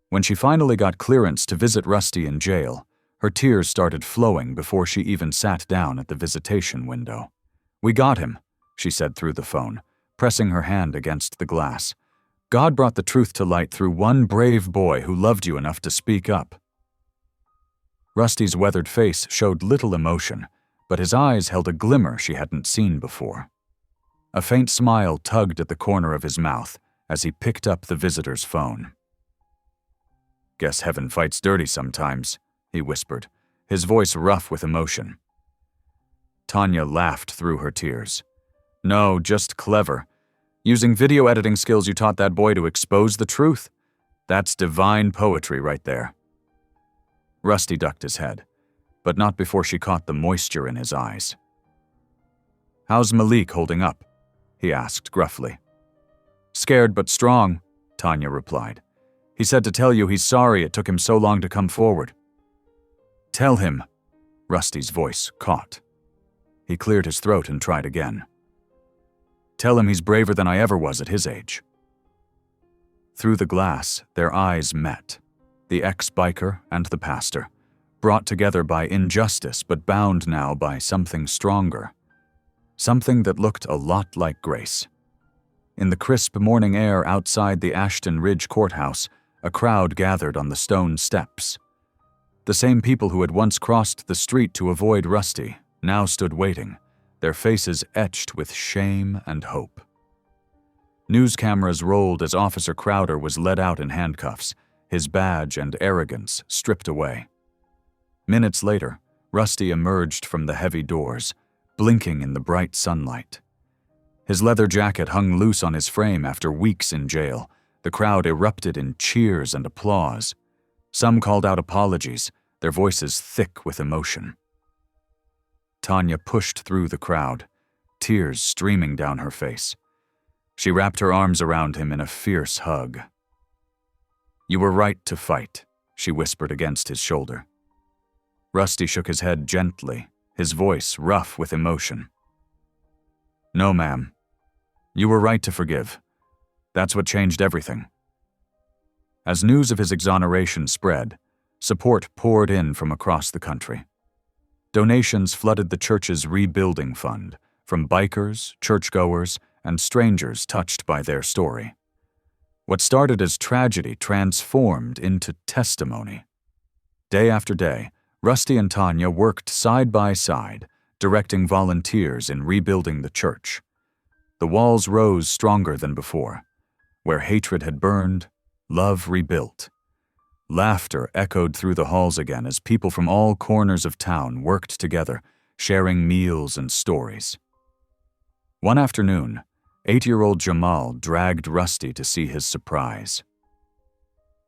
[SPEAKER 1] When she finally got clearance to visit Rusty in jail, her tears started flowing before she even sat down at the visitation window. "We got him," she said through the phone, pressing her hand against the glass. "God brought the truth to light through one brave boy who loved you enough to speak up." Rusty's weathered face showed little emotion, but his eyes held a glimmer she hadn't seen before. A faint smile tugged at the corner of his mouth as he picked up the visitor's phone. "Guess heaven fights dirty sometimes," he whispered, his voice rough with emotion. Tanya laughed through her tears. "No, just clever. Using video editing skills you taught that boy to expose the truth. That's divine poetry right there." Rusty ducked his head, but not before she caught the moisture in his eyes. "How's Malik holding up?" he asked gruffly. "Scared but strong," Tanya replied. "He said to tell you he's sorry it took him so long to come forward." "Tell him," Rusty's voice caught. He cleared his throat and tried again. "Tell him he's braver than I ever was at his age." Through the glass, their eyes met. The ex-biker and the pastor, brought together by injustice but bound now by something stronger. Something that looked a lot like Grace. In the crisp morning air outside the Ashton Ridge courthouse, a crowd gathered on the stone steps. The same people who had once crossed the street to avoid Rusty now stood waiting, their faces etched with shame and hope. News cameras rolled as Officer Crowder was led out in handcuffs, his badge and arrogance stripped away. Minutes later, Rusty emerged from the heavy doors, blinking in the bright sunlight. His leather jacket hung loose on his frame after weeks in jail. The crowd erupted in cheers and applause. Some called out apologies, their voices thick with emotion. Tanya pushed through the crowd, tears streaming down her face. She wrapped her arms around him in a fierce hug. "You were right to fight," she whispered against his shoulder. Rusty shook his head gently, his voice rough with emotion. "No, ma'am. You were right to forgive. That's what changed everything." As news of his exoneration spread, support poured in from across the country. Donations flooded the church's rebuilding fund, from bikers, churchgoers, and strangers touched by their story. What started as tragedy transformed into testimony. Day after day, Rusty and Tanya worked side by side, directing volunteers in rebuilding the church. The walls rose stronger than before. Where hatred had burned, love rebuilt. Laughter echoed through the halls again as people from all corners of town worked together, sharing meals and stories. One afternoon, 8-year-old Jamal dragged Rusty to see his surprise.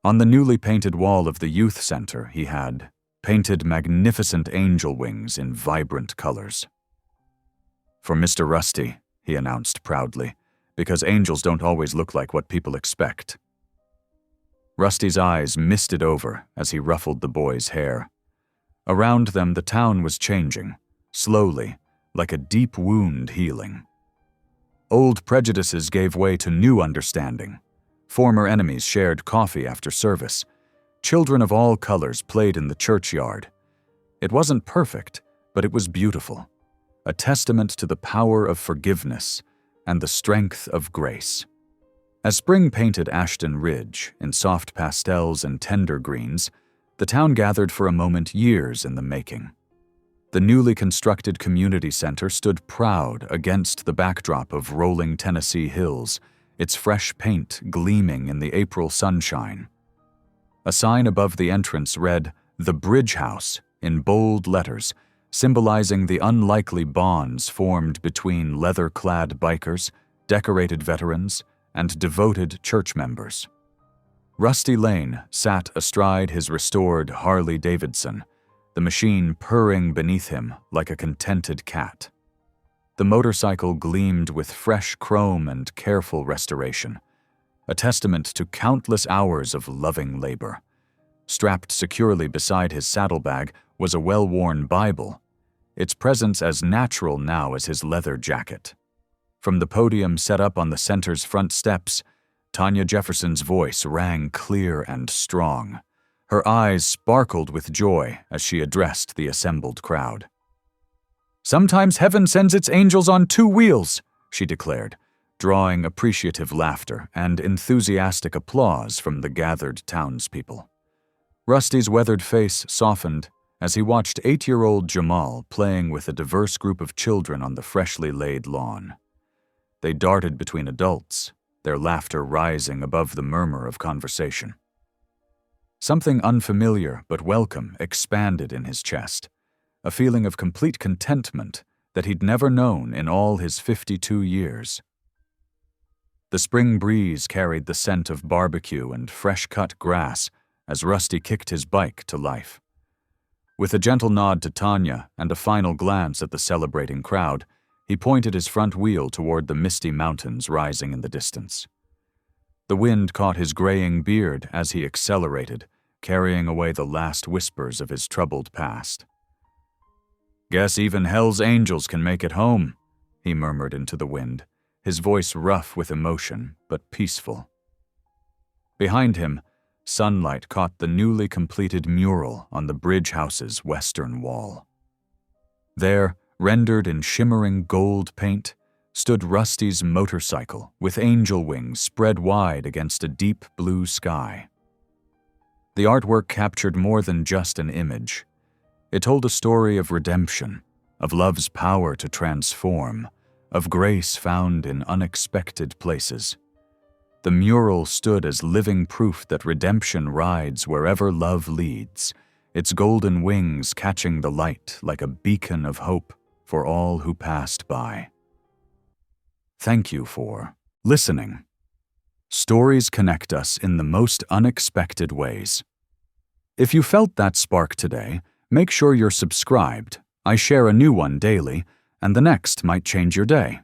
[SPEAKER 1] On the newly painted wall of the youth center, he had painted magnificent angel wings in vibrant colors. "For Mr. Rusty," he announced proudly, "because angels don't always look like what people expect." Rusty's eyes misted over as he ruffled the boy's hair. Around them, the town was changing, slowly, like a deep wound healing. Old prejudices gave way to new understanding. Former enemies shared coffee after service. Children of all colors played in the churchyard. It wasn't perfect, but it was beautiful. A testament to the power of forgiveness and the strength of grace. As spring painted Ashton Ridge in soft pastels and tender greens, the town gathered for a moment years in the making. The newly constructed community center stood proud against the backdrop of rolling Tennessee hills, its fresh paint gleaming in the April sunshine. A sign above the entrance read, "The Bridge House," in bold letters, symbolizing the unlikely bonds formed between leather-clad bikers, decorated veterans, and devoted church members. Rusty Lane sat astride his restored Harley-Davidson, the machine purring beneath him like a contented cat. The motorcycle gleamed with fresh chrome and careful restoration, a testament to countless hours of loving labor. Strapped securely beside his saddlebag was a well-worn Bible, its presence as natural now as his leather jacket. From the podium set up on the center's front steps, Tanya Jefferson's voice rang clear and strong. Her eyes sparkled with joy as she addressed the assembled crowd. "Sometimes heaven sends its angels on 2 wheels, she declared, drawing appreciative laughter and enthusiastic applause from the gathered townspeople. Rusty's weathered face softened as he watched 8-year-old Jamal playing with a diverse group of children on the freshly laid lawn. They darted between adults, their laughter rising above the murmur of conversation. Something unfamiliar but welcome expanded in his chest, a feeling of complete contentment that he'd never known in all his 52 years. The spring breeze carried the scent of barbecue and fresh-cut grass as Rusty kicked his bike to life. With a gentle nod to Tanya and a final glance at the celebrating crowd, he pointed his front wheel toward the misty mountains rising in the distance. The wind caught his graying beard as he accelerated, carrying away the last whispers of his troubled past. "Guess even hell's angels can make it home," he murmured into the wind, his voice rough with emotion but peaceful. Behind him, sunlight caught the newly completed mural on the bridge house's western wall. There, rendered in shimmering gold paint, stood Rusty's motorcycle with angel wings spread wide against a deep blue sky. The artwork captured more than just an image. It told a story of redemption, of love's power to transform, of grace found in unexpected places. The mural stood as living proof that redemption rides wherever love leads, its golden wings catching the light like a beacon of hope for all who passed by. Thank you for listening. Stories connect us in the most unexpected ways. If you felt that spark today, make sure you're subscribed. I share a new one daily, and the next might change your day.